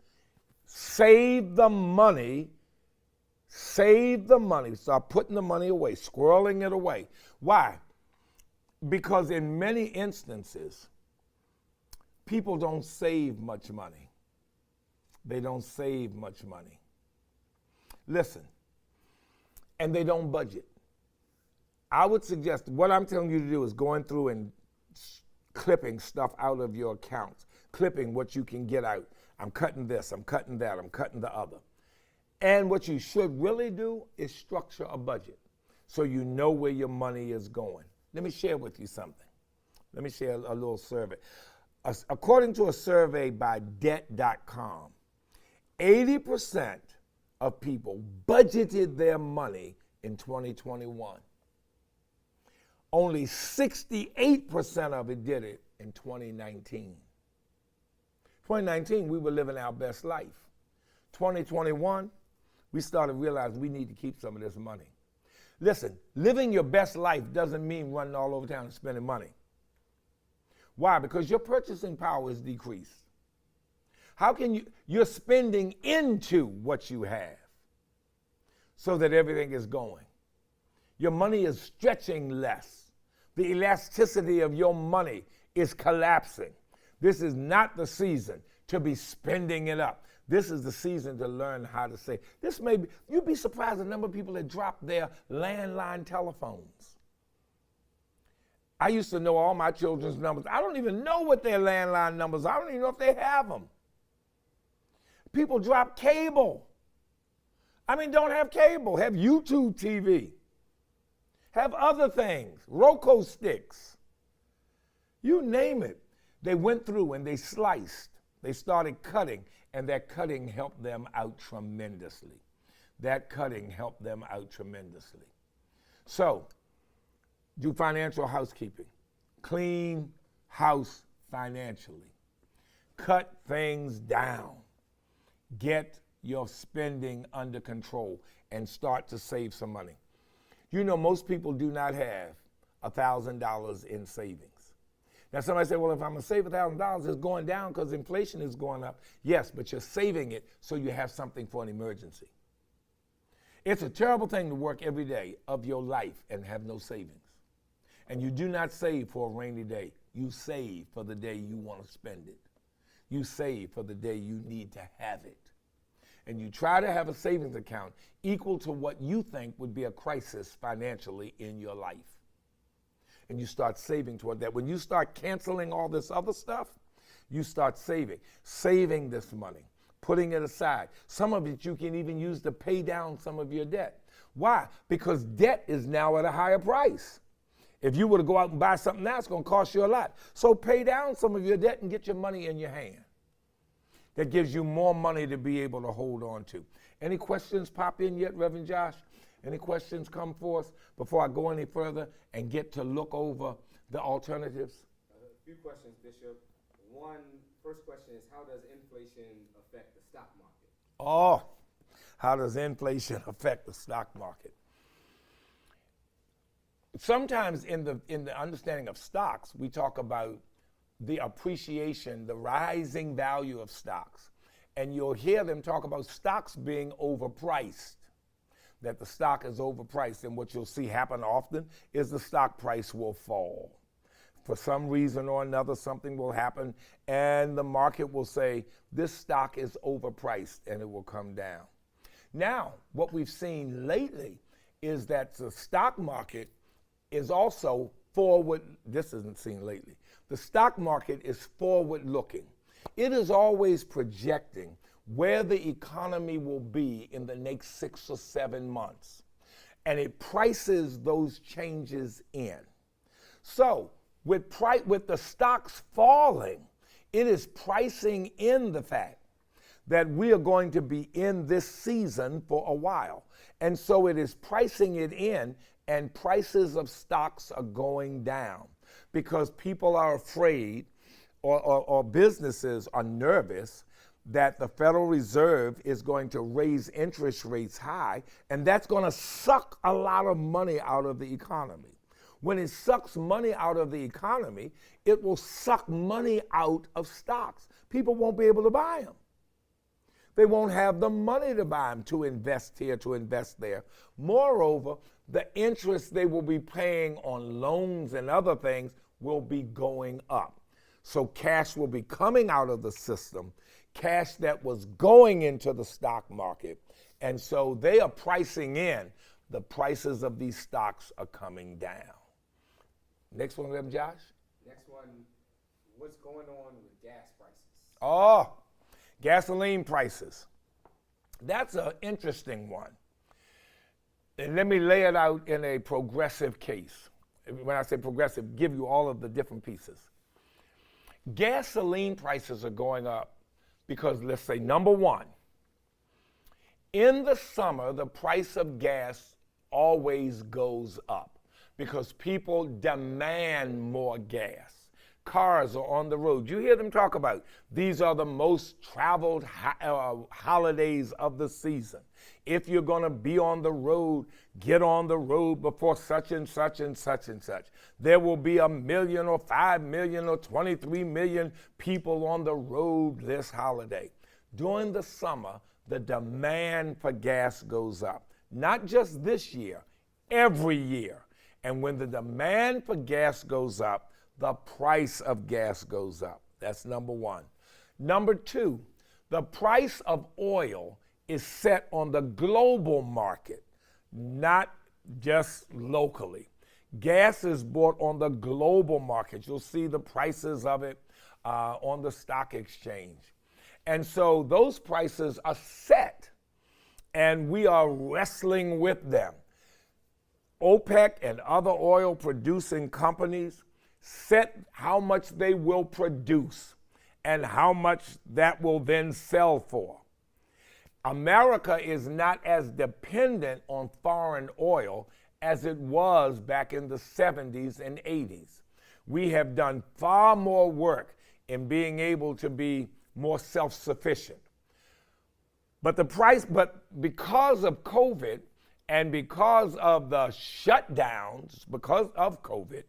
save the money. Save the money. Start putting the money away, squirreling it away. Why? Because in many instances, people don't save much money. They don't save much money. Listen, and they don't budget. I would suggest what I'm telling you to do is going through and clipping stuff out of your accounts, clipping what you can get out. I'm cutting this, I'm cutting that, I'm cutting the other. And what you should really do is structure a budget so you know where your money is going. Let me share with you something. Let me share a little survey. According to a survey by debt.com, 80% of people budgeted their money in 2021. Only 68% of it did it in 2019. 2019, we were living our best life. 2021, we started realizing we need to keep some of this money. Listen, living your best life doesn't mean running all over town and spending money. Why? Because your purchasing power is decreased. How can you're spending into what you have so that everything is going. Your money is stretching less. The elasticity of your money is collapsing. This is not the season to be spending it up. This is the season to learn how to save. This may be, you'd be surprised the number of people that drop their landline telephones. I used to know all my children's numbers. I don't even know what their landline numbers are. I don't even know if they have them. People drop cable. I mean, don't have cable. Have YouTube TV. Have other things, Roku sticks. You name it. They went through and they sliced. They started cutting, and that cutting helped them out tremendously. That cutting helped them out tremendously. So, do financial housekeeping. Clean house financially. Cut things down. Get your spending under control and start to save some money. You know, most people do not have $1,000 in savings. Now somebody say, well, if I'm gonna save $1,000, it's going down because inflation is going up. Yes, but you're saving it so you have something for an emergency. It's a terrible thing to work every day of your life and have no savings. And you do not save for a rainy day. You save for the day you want to spend it. You save for the day you need to have it. And you try to have a savings account equal to what you think would be a crisis financially in your life. And you start saving toward that. When you start canceling all this other stuff, you start saving this money, putting it aside. Some of it you can even use to pay down some of your debt. Why? Because debt is now at a higher price. If you were to go out and buy something now, it's going to cost you a lot. So pay down some of your debt and get your money in your hand. That gives you more money to be able to hold on to. Any questions pop in yet, Reverend Josh? Any questions come forth before I go any further and get to look over the alternatives? A few questions, Bishop. First question is, how does inflation affect the stock market? Oh, how does inflation affect the stock market? Sometimes in the understanding of stocks, we talk about the appreciation, the rising value of stocks. And you'll hear them talk about stocks being overpriced, that the stock is overpriced. And what you'll see happen often is the stock price will fall. For some reason or another, something will happen, and the market will say, this stock is overpriced, and it will come down. Now, what we've seen lately is that the stock market is also forward. This isn't seen lately. The stock market is forward-looking. It is always projecting where the economy will be in the next 6 or 7 months. And it prices those changes in. So with the stocks falling, it is pricing in the fact that we are going to be in this season for a while. And so it is pricing it in, and prices of stocks are going down because people are afraid or businesses are nervous that the Federal Reserve is going to raise interest rates high, and that's going to suck a lot of money out of the economy. When it sucks money out of the economy, it will suck money out of stocks. People won't be able to buy them. They won't have the money to buy them, to invest here, to invest there. Moreover, the interest they will be paying on loans and other things will be going up. So cash will be coming out of the system, cash that was going into the stock market. And so they are pricing in the prices of these stocks are coming down. Next one, Reverend Josh. Next one, what's going on with gas prices? Oh, gasoline prices. That's an interesting one. And let me lay it out in a progressive case. When I say progressive, give you all of the different pieces. Gasoline prices are going up because, let's say, number one, in the summer, the price of gas always goes up because people demand more gas. Cars are on the road. You hear them talk about these are the most traveled holidays of the season. If you're going to be on the road, get on the road before such and such and such and such. There will be 1 million or 5 million or 23 million people on the road this holiday. During the summer, the demand for gas goes up. Not just this year, every year. And when the demand for gas goes up, the price of gas goes up. That's number one. Number two, The price of oil is set on the global market, not just locally. Gas is bought on the global market. You'll see the prices of it on the stock exchange. And so those prices are set, and we are wrestling with them. OPEC and other oil producing companies set how much they will produce and how much that will then sell for. America is not as dependent on foreign oil as it was back in the 70s and 80s. We have done far more work in being able to be more self-sufficient. But because of COVID and because of the shutdowns, because of COVID,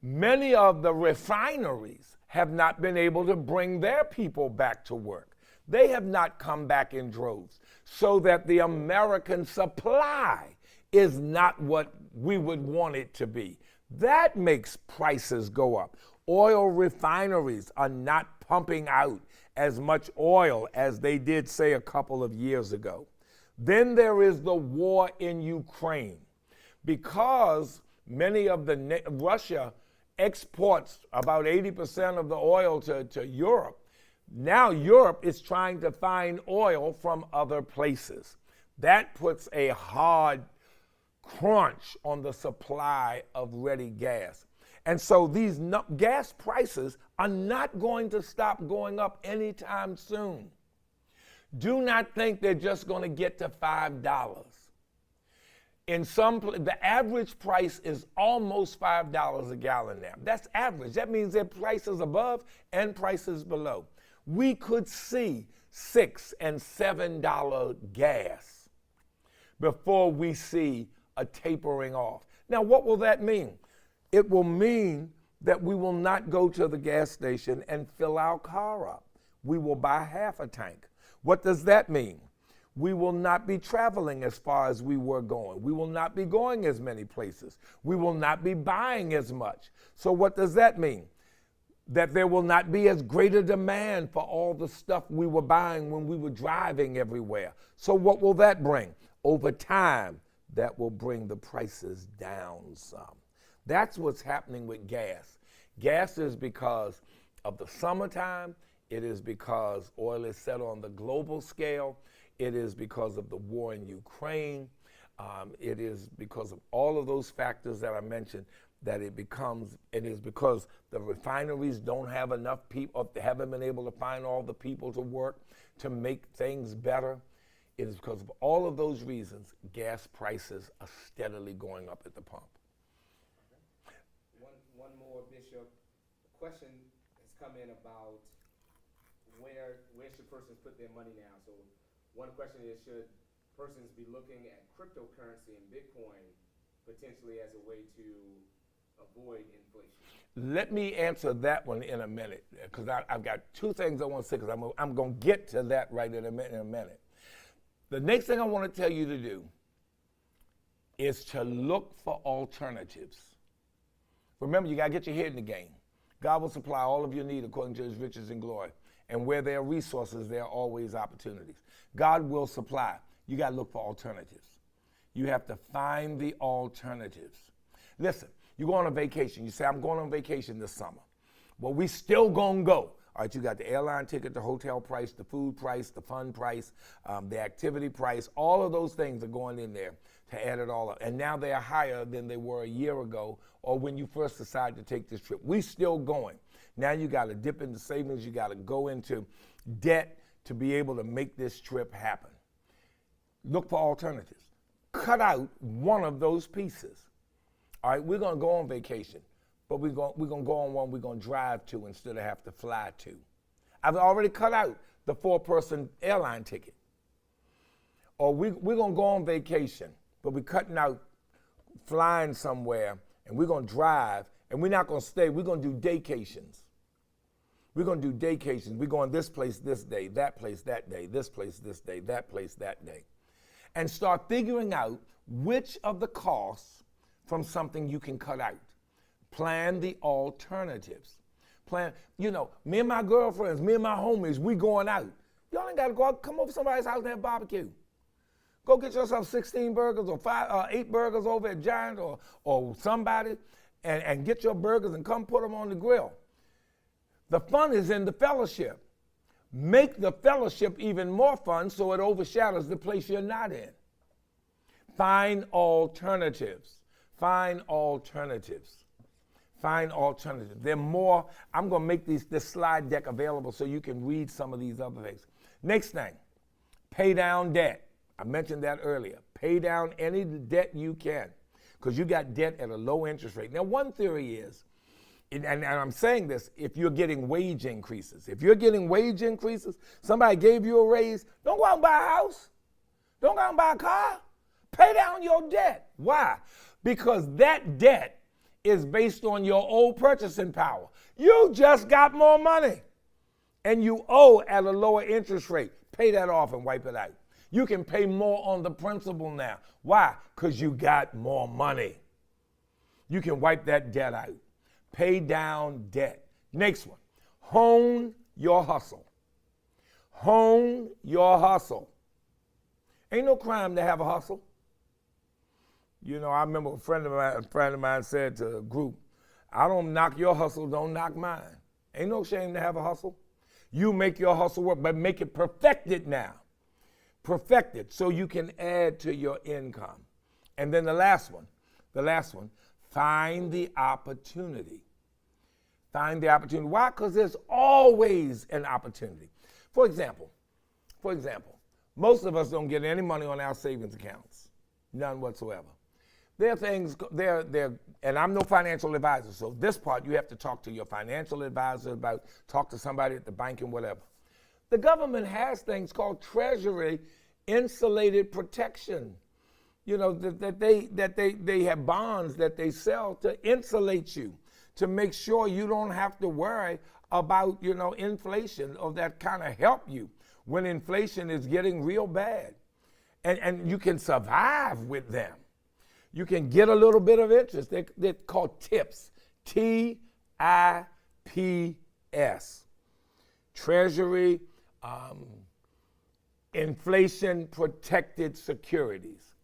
many of the refineries have not been able to bring their people back to work. They have not come back in droves, so that the American supply is not what we would want it to be. That makes prices go up. Oil refineries are not pumping out as much oil as they did, say, a couple of years ago. Then there is the war in Ukraine. Because many of Russia exports about 80% of the oil to Europe, now Europe is trying to find oil from other places. That puts a hard crunch on the supply of ready gas. And so these gas prices are not going to stop going up anytime soon. Do not think they're just going to get to $5. The average price is almost $5 a gallon now. That's average. That means there are prices above and prices below. We could see $6 and $7 gas before we see a tapering off. Now, what will that mean? It will mean that we will not go to the gas station and fill our car up. We will buy half a tank. What does that mean? We will not be traveling as far as we were going. We will not be going as many places. We will not be buying as much. So what does that mean? That there will not be as great a demand for all the stuff we were buying when we were driving everywhere. So what will that bring? Over time, that will bring the prices down some. That's what's happening with gas. Gas is because of the summertime. It is because oil is set on the global scale. It is because of the war in Ukraine. It is because of all of those factors that I mentioned that it is because the refineries don't have enough people, haven't been able to find all the people to work to make things better. It is because of all of those reasons, gas prices are steadily going up at the pump. Okay. One more, Bishop. A question has come in about where should persons put their money now? So one question is, should persons be looking at cryptocurrency and Bitcoin potentially as a way to avoid inflation? Let me answer that one in a minute, because I've got two things I want to say, because I'm going to get to that right in a minute. The next thing I want to tell you to do is to look for alternatives. Remember, you got to get your head in the game. God will supply all of your need according to his riches and glory. And where there are resources, there are always opportunities. God will supply. You got to look for alternatives. You have to find the alternatives. Listen, you go on a vacation. You say, I'm going on vacation this summer. Well, we still going to go. All right, you got the airline ticket, the hotel price, the food price, the fun price, the activity price. All of those things are going in there to add it all up. And now they are higher than they were a year ago or when you first decided to take this trip. We still going. Now you got to dip into savings. You got to go into debt to be able to make this trip happen. Look for alternatives. Cut out one of those pieces. All right, we're going to go on vacation, but we're going to go on one we're going to drive to instead of have to fly to. I've already cut out the 4-person airline ticket. Or we're going to go on vacation, but we're cutting out flying somewhere, and we're going to drive, and we're not going to stay. We're going to do daycations. We're going to do daycations. We're going this place this day, that place that day, this place this day, that place that day. And start figuring out which of the costs from something you can cut out. Plan the alternatives. Me and my girlfriends, me and my homies, we going out. Y'all ain't got to go out, come over to somebody's house and have barbecue. Go get yourself 16 burgers or 8 burgers over at Giant or somebody and get your burgers and come put them on the grill. The fun is in the fellowship. Make the fellowship even more fun so it overshadows the place you're not in. Find alternatives. Find alternatives. Find alternatives. They're more, I'm going to make this slide deck available so you can read some of these other things. Next thing, pay down debt. I mentioned that earlier. Pay down any debt you can because you got debt at a low interest rate. Now, one theory is, and I'm saying this, if you're getting wage increases. If you're getting wage increases, somebody gave you a raise, don't go out and buy a house. Don't go out and buy a car. Pay down your debt. Why? Because that debt is based on your old purchasing power. You just got more money and you owe at a lower interest rate. Pay that off and wipe it out. You can pay more on the principal now. Why? Because you got more money. You can wipe that debt out. Pay down debt. Next one, hone your hustle. Hone your hustle. Ain't no crime to have a hustle. You know, I remember a friend of mine said to a group, I don't knock your hustle, don't knock mine. Ain't no shame to have a hustle. You make your hustle work, but make it perfected now. Perfected so you can add to your income. And then the last one, find the opportunity. Find the opportunity. Why? Because there's always an opportunity. For example, most of us don't get any money on our savings accounts. None whatsoever. There are things, and I'm no financial advisor, so this part you have to talk to your financial advisor about, talk to somebody at the bank and whatever. The government has things called Treasury insulated protection. You know, that they have bonds that they sell to insulate you, to make sure you don't have to worry about, you know, inflation, or that kind of help you when inflation is getting real bad. And you can survive with them. You can get a little bit of interest. They're called TIPS, T-I-P-S. Treasury Inflation Protected Securities.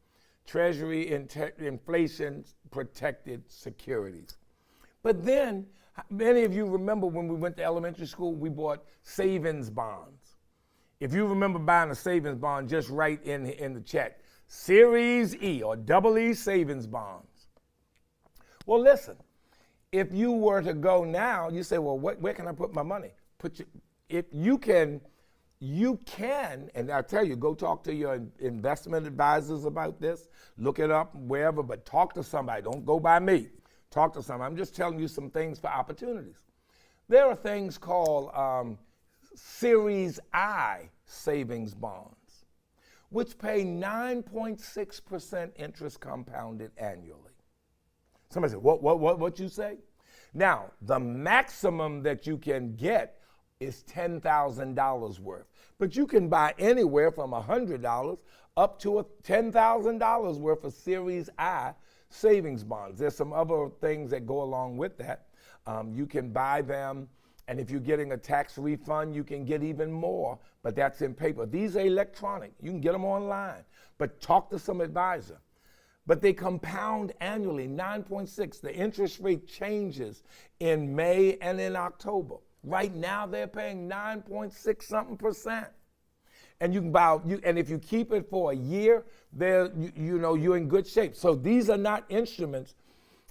Treasury Inflation Protected Securities. But then, many of you remember when we went to elementary school, we bought savings bonds. If you remember buying a savings bond, just write in the chat, Series E or double E savings bonds. Well, listen, if you were to go now, you say, well, where can I put my money? If you can, and I tell you, go talk to your investment advisors about this, look it up wherever, but talk to somebody. Don't go by me. Talk to somebody. I'm just telling you some things for opportunities. There are things called Series I savings bonds, which pay 9.6% interest compounded annually. Somebody said, what you say? Now, the maximum that you can get is $10,000 worth. But you can buy anywhere from $100 up to $10,000 worth of Series I savings bonds. There's some other things that go along with that. You can buy them, and if you're getting a tax refund, you can get even more, but that's in paper. These are electronic. You can get them online, but talk to some advisor. But they compound annually, 9.6. The interest rate changes in May and in October. Right now, they're paying 9.6 something percent. And you can buy, and if you keep it for a year, you're in good shape. So these are not instruments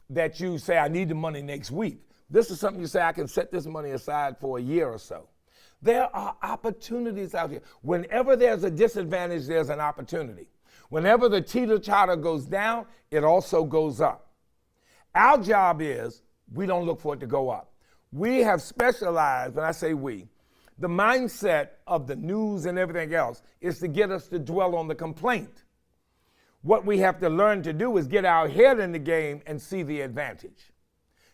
that you say, I need the money next week. This is something you say, I can set this money aside for a year or so. There are opportunities out here. Whenever there's a disadvantage, there's an opportunity. Whenever the teeter-totter goes down, it also goes up. Our job is, we don't look for it to go up. We have specialized, when I say we, the mindset of the news and everything else is to get us to dwell on the complaint. What we have to learn to do is get our head in the game and see the advantage.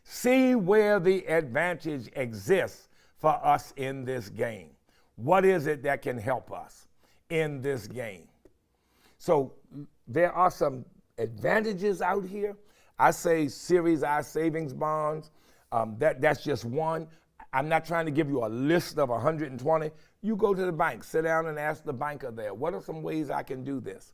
See where the advantage exists for us in this game. What is it that can help us in this game? So there are some advantages out here. I say Series I savings bonds. That's just one. I'm not trying to give you a list of 120. You go to the bank, sit down and ask the banker there, what are some ways I can do this?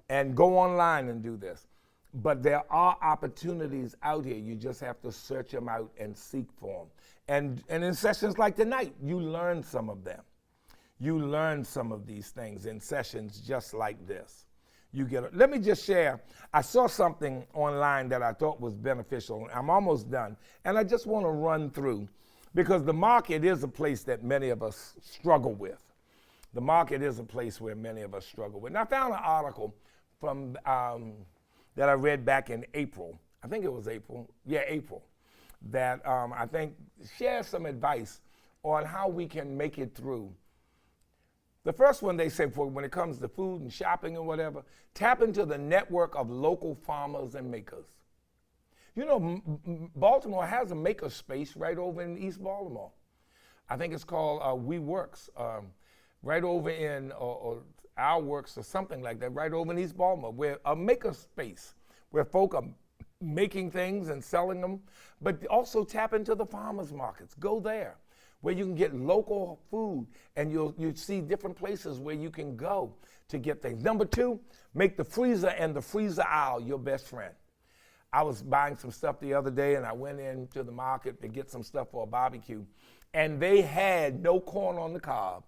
And go online and do this. But there are opportunities out here. You just have to search them out and seek for them. And in sessions like tonight, you learn some of them. You learn some of these things in sessions just like this. Let me just share. I saw something online that I thought was beneficial. I'm almost done. And I just want to run through, because the market is a place that many of us struggle with. The market is a place where many of us struggle with. And I found an article from that I read back in April. I think it was April. Yeah, April. That I think shares some advice on how we can make it through. The first one they say, for when it comes to food and shopping and whatever, tap into the network of local farmers and makers. You know, Baltimore has a maker space right over in East Baltimore. I think it's called We Works, right over in or Our Works or something like that, right over in East Baltimore, where a maker space where folk are making things and selling them, but also tap into the farmers markets. Go there, where you can get local food, and you'll see different places where you can go to get things. Number two, make the freezer and the freezer aisle your best friend. I was buying some stuff the other day, and I went into the market to get some stuff for a barbecue, and they had no corn on the cob,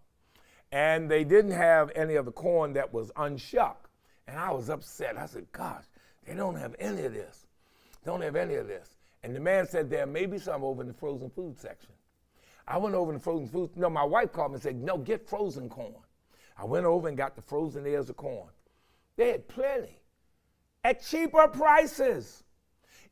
and they didn't have any of the corn that was unshucked. And I was upset. I said, gosh, they don't have any of this. Don't have any of this. And the man said, there may be some over in the frozen food section. I went over in the frozen food. No, my wife called me and said, no, get frozen corn. I went over and got the frozen ears of corn. They had plenty at cheaper prices.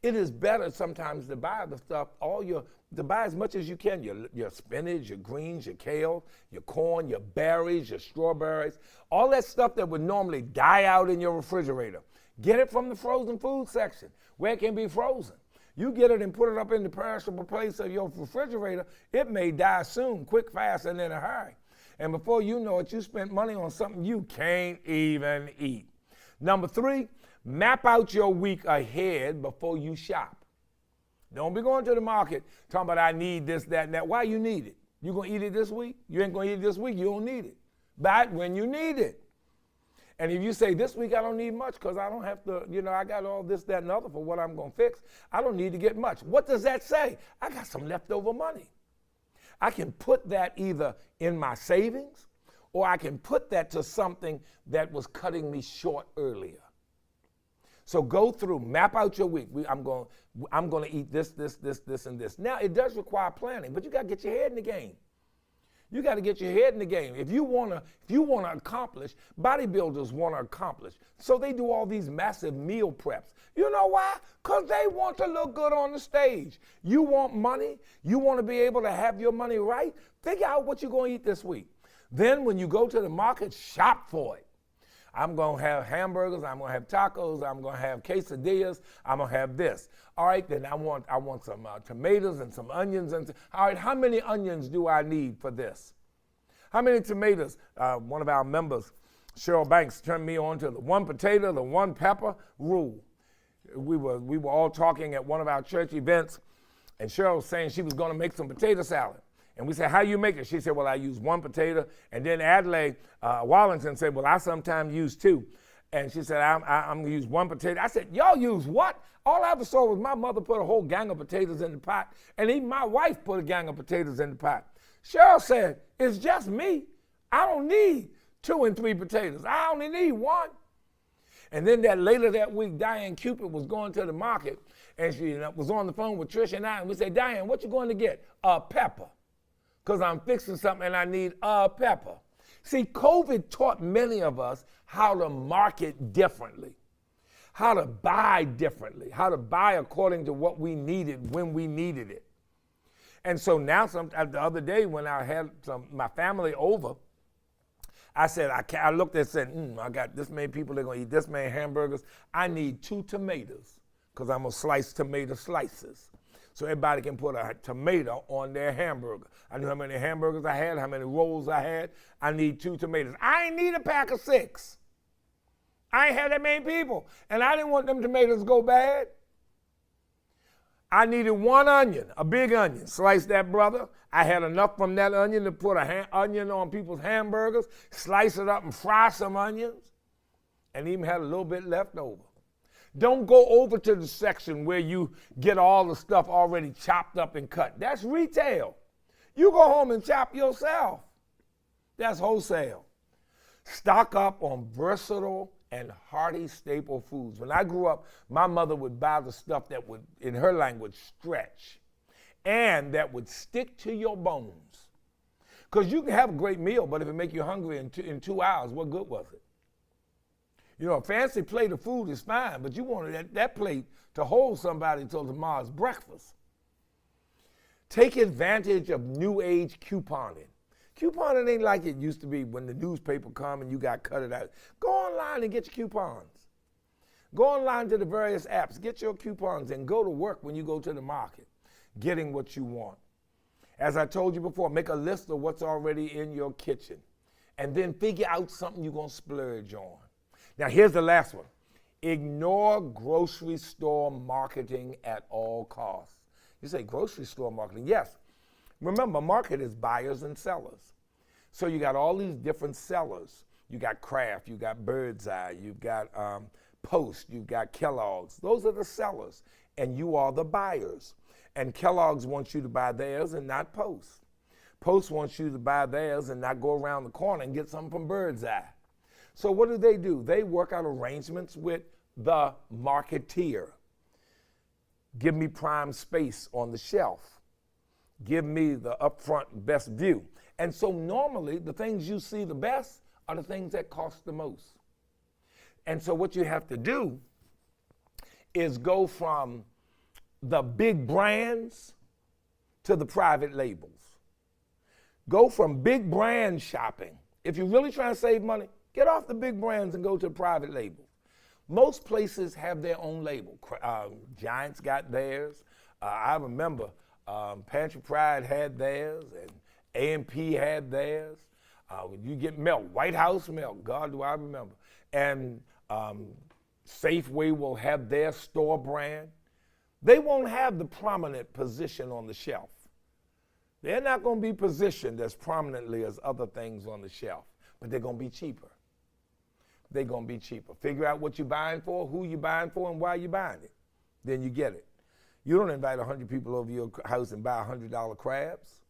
It is better sometimes to buy the stuff, to buy as much as you can, your spinach, your greens, your kale, your corn, your berries, your strawberries, all that stuff that would normally die out in your refrigerator. Get it from the frozen food section where it can be frozen. You get it and put it up in the perishable place of your refrigerator, it may die soon, quick, fast, and in a hurry. And before you know it, you spent money on something you can't even eat. Number three, map out your week ahead before you shop. Don't be going to the market talking about I need this, that, and that. Why you need it? You gonna eat it this week? You ain't gonna eat it this week, you don't need it. Buy it when you need it. And if you say this week I don't need much because I don't have to, I got all this, that, and other for what I'm gonna fix, I don't need to get much. What does that say? I got some leftover money. I can put that either in my savings or I can put that to something that was cutting me short earlier. So go through, map out your week. I'm going to eat this, and this. Now, it does require planning, but you got to get your head in the game. You got to get your head in the game. If you want to accomplish, bodybuilders want to accomplish. So they do all these massive meal preps. You know why? Because they want to look good on the stage. You want money. You want to be able to have your money right. Figure out what you're going to eat this week. Then when you go to the market, shop for it. I'm going to have hamburgers, I'm going to have tacos, I'm going to have quesadillas, I'm going to have this. All right, then I want some tomatoes and some onions. All right, how many onions do I need for this? How many tomatoes? One of our members, Cheryl Banks, turned me on to the one potato, the one pepper rule. We were all talking at one of our church events, and Cheryl was saying she was going to make some potato salad. And we said, how you make it? She said, well, I use one potato. And then Adelaide Wallington said, well, I sometimes use two. And she said, I'm going to use one potato. I said, y'all use what? All I ever saw was my mother put a whole gang of potatoes in the pot, and even my wife put a gang of potatoes in the pot. Cheryl said, it's just me. I don't need 2 and 3 potatoes. I only need one. And then later that week, Diane Cupid was going to the market, and she was on the phone with Trish and I, and we said, Diane, what you going to get? A pepper. Because I'm fixing something and I need a pepper. See, COVID taught many of us how to market differently, how to buy differently, how to buy according to what we needed when we needed it. And so now, the other day when I had my family over, I said, I looked and said, I got this many people, they're going to eat this many hamburgers. I need 2 tomatoes because I'm going to slice tomato slices. So everybody can put a tomato on their hamburger. I knew how many hamburgers I had, how many rolls I had. I need 2 tomatoes. I ain't need a pack of 6. I ain't had that many people. And I didn't want them tomatoes to go bad. I needed one onion, a big onion. Slice that, brother. I had enough from that onion to put an onion on people's hamburgers, slice it up and fry some onions, and even had a little bit left over. Don't go over to the section where you get all the stuff already chopped up and cut. That's retail. You go home and chop yourself. That's wholesale. Stock up on versatile and hearty staple foods. When I grew up, my mother would buy the stuff that would, in her language, stretch and that would stick to your bones. Because you can have a great meal, but if it make you hungry in 2 hours, what good was it? You know, a fancy plate of food is fine, but you wanted that plate to hold somebody till tomorrow's breakfast. Take advantage of new age couponing. Couponing ain't like it used to be when the newspaper come and you got cut it out. Go online and get your coupons. Go online to the various apps, get your coupons, and go to work when you go to the market, getting what you want. As I told you before, make a list of what's already in your kitchen, and then figure out something you're gonna splurge on. Now here's the last one. Ignore grocery store marketing at all costs. You say grocery store marketing? Yes. Remember, market is buyers and sellers. So you got all these different sellers. You got Kraft, you got Bird's Eye, you've got Post, you've got Kellogg's. Those are the sellers, and you are the buyers. And Kellogg's wants you to buy theirs and not Post. Post wants you to buy theirs and not go around the corner and get something from Bird's Eye. So what do? They work out arrangements with the marketeer. Give me prime space on the shelf. Give me the upfront best view. And so normally the things you see the best are the things that cost the most. And so what you have to do is go from the big brands to the private labels. Go from big brand shopping. If you're really trying to save money, get off the big brands and go to the private labels. Most places have their own label. Giants got theirs. I remember Pantry Pride had theirs, and A&P had theirs. When you get milk, White House milk, God, do I remember. And Safeway will have their store brand. They won't have the prominent position on the shelf. They're not going to be positioned as prominently as other things on the shelf, but they're going to be cheaper. They're going to be cheaper. Figure out what you're buying for, who you're buying for, and why you're buying it. Then you get it. You don't invite 100 people over your house and buy $100 crabs.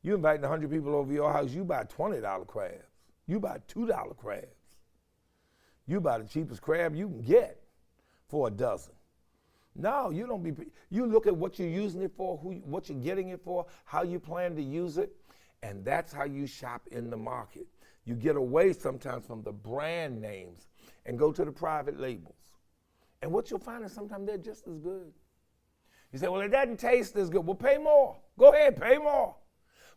You invite 100 people over your house, you buy $20 crabs. You buy $2 crabs. You buy the cheapest crab you can get for a dozen. No, you don't be. You look at what you're using it for, what you're getting it for, how you plan to use it, and that's how you shop in the market. You get away sometimes from the brand names and go to the private labels. And what you'll find is sometimes they're just as good. You say, well, it doesn't taste as good. Well, pay more. Go ahead, pay more.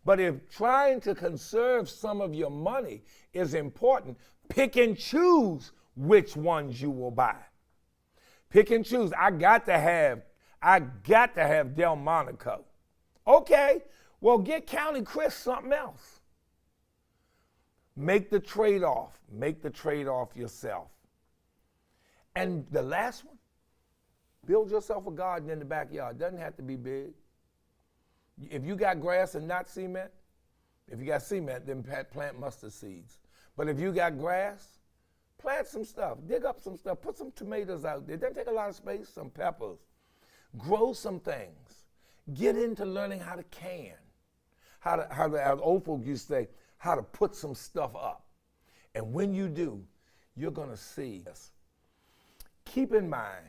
But if trying to conserve some of your money is important, pick and choose which ones you will buy. Pick and choose. I got to have Delmonico. Okay, well, get County Crisp something else. Make the trade-off. Make the trade-off yourself. And the last one, build yourself a garden in the backyard. Doesn't have to be big. If you got grass and not cement, if you got cement, then plant mustard seeds. But if you got grass, plant some stuff. Dig up some stuff. Put some tomatoes out there. It doesn't take a lot of space. Some peppers. Grow some things. Get into learning how to can. How as old folks used to say, how to put some stuff up. And when you do, you're going to see this. Keep in mind,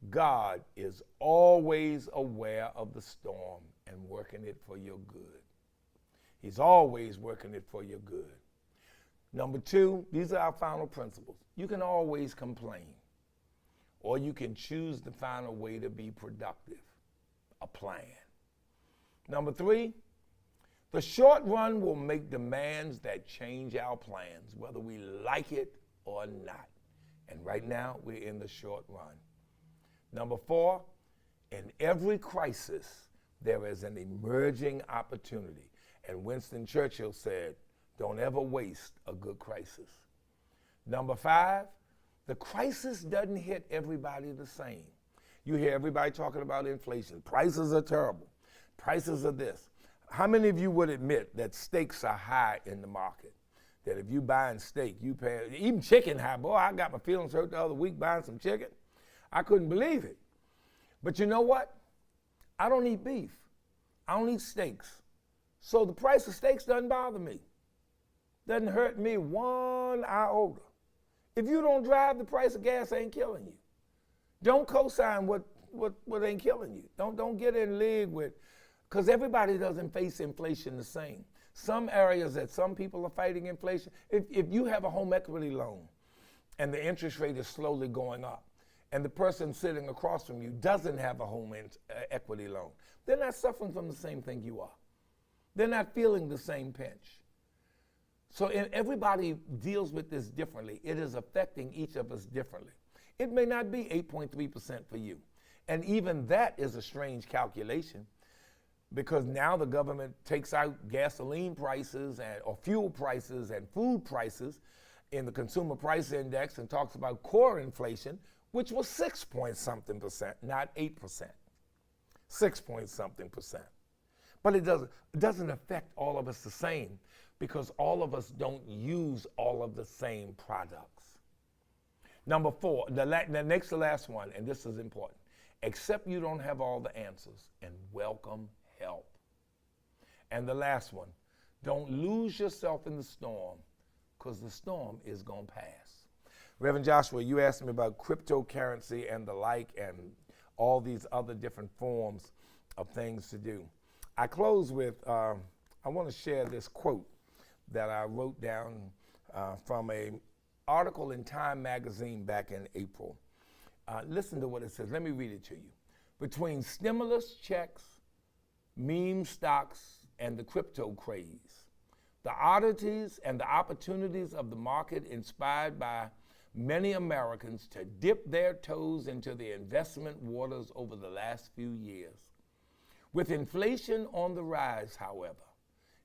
God is always aware of the storm and working it for your good. He's always working it for your good. Number two, these are our final principles. You can always complain, or you can choose to find a way to be productive, a plan. Number three, the short run will make demands that change our plans, whether we like it or not. And right now, we're in the short run. Number four, in every crisis, there is an emerging opportunity. And Winston Churchill said, don't ever waste a good crisis. Number five, the crisis doesn't hit everybody the same. You hear everybody talking about inflation. Prices are terrible. Prices are this. How many of you would admit that steaks are high in the market? That if you buying steak, you pay, even chicken high. Boy, I got my feelings hurt the other week buying some chicken. I couldn't believe it. But you know what? I don't eat beef. I don't eat steaks. So the price of steaks doesn't bother me. Doesn't hurt me one iota. If you don't drive, the price of gas ain't killing you. Don't co-sign what ain't killing you. Don't get in league with, because everybody doesn't face inflation the same. Some areas that some people are fighting inflation, if you have a home equity loan and the interest rate is slowly going up, and the person sitting across from you doesn't have a home equity loan, they're not suffering from the same thing you are. They're not feeling the same pinch. So everybody deals with this differently. It is affecting each of us differently. It may not be 8.3% for you. And even that is a strange calculation, because now the government takes out gasoline prices or fuel prices and food prices in the consumer price index and talks about core inflation, which was 6-point-something%, not 8%. 6-point-something%. But it doesn't affect all of us the same, because all of us don't use all of the same products. Number 4, the next to last one, and this is important. Accept you don't have all the answers and welcome help. And the last one, don't lose yourself in the storm, because the storm is going to pass. Reverend Joshua, you asked me about cryptocurrency and the like and all these other different forms of things to do. I close with, I want to share this quote that I wrote down from an article in Time magazine back in April. Listen to what it says. Let me read it to you. Between stimulus checks, meme stocks, and the crypto craze, the oddities and the opportunities of the market inspired by many Americans to dip their toes into the investment waters over the last few years. With inflation on the rise, however,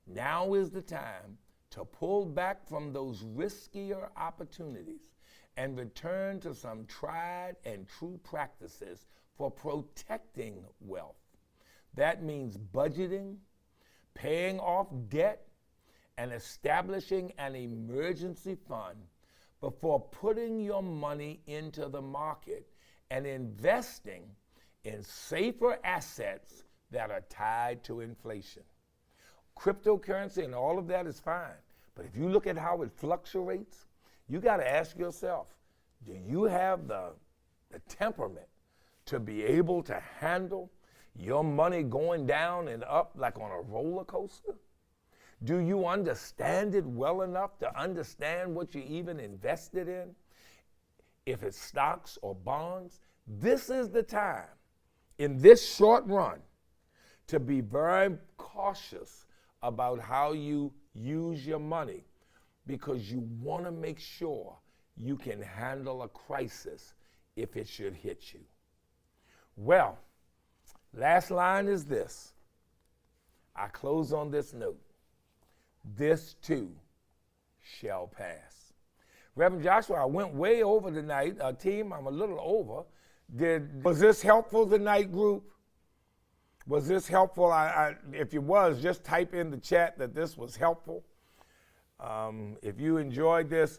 now is the time to pull back from those riskier opportunities and return to some tried and true practices for protecting wealth. That means budgeting, paying off debt, and establishing an emergency fund before putting your money into the market and investing in safer assets that are tied to inflation. Cryptocurrency and all of that is fine, but if you look at how it fluctuates, you got to ask yourself, do you have the temperament to be able to handle your money going down and up like on a roller coaster? Do you understand it well enough to understand what you even invested in? If it's stocks or bonds, this is the time in this short run to be very cautious about how you use your money, because you want to make sure you can handle a crisis if it should hit you. Well, last line is this. I close on this note. This too shall pass. Reverend Joshua, I went way over tonight. Team, I'm a little over. Was this helpful tonight, group? Was this helpful? If it was, just type in the chat that this was helpful. If you enjoyed this,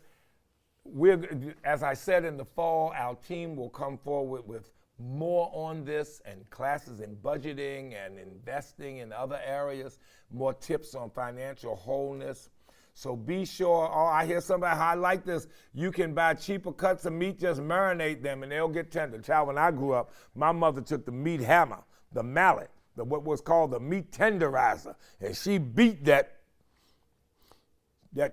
as I said in the fall, our team will come forward with more on this and classes in budgeting and investing in other areas, more tips on financial wholeness. So be sure, I hear somebody, I like this, you can buy cheaper cuts of meat, just marinate them and they'll get tender. Child, when I grew up, my mother took the meat hammer, the mallet, what was called the meat tenderizer, and she beat that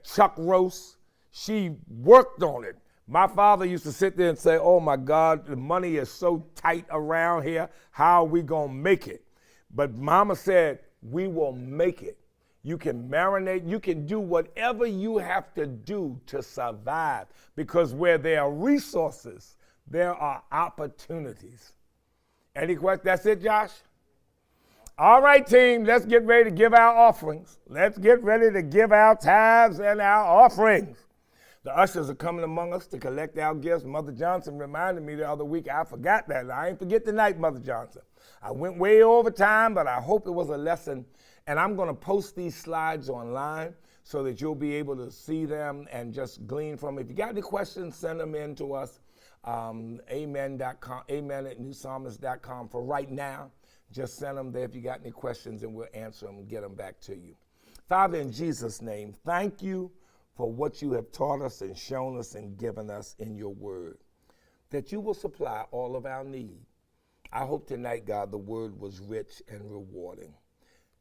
chuck roast. She worked on it. My father used to sit there and say, oh my God, the money is so tight around here. How are we going to make it? But Mama said, we will make it. You can marinate. You can do whatever you have to do to survive, because where there are resources, there are opportunities. Any questions? That's it, Josh? All right, team, let's get ready to give our offerings. Let's get ready to give our tithes and our offerings. The ushers are coming among us to collect our gifts. Mother Johnson reminded me the other week. I forgot that. I ain't forget tonight, Mother Johnson. I went way over time, but I hope it was a lesson. And I'm going to post these slides online so that you'll be able to see them and just glean from it. If you got any questions, send them in to us. Amen.com, amen@newpsalmist.com for right now. Just send them there if you got any questions, and we'll answer them and get them back to you. Father, in Jesus' name, thank you for what you have taught us and shown us and given us in your word, that you will supply all of our need. I hope tonight, God, the word was rich and rewarding.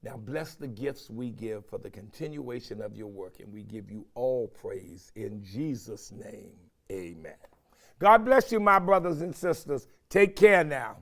Now bless the gifts we give for the continuation of your work, and we give you all praise in Jesus' name. Amen. God bless you, my brothers and sisters. Take care now.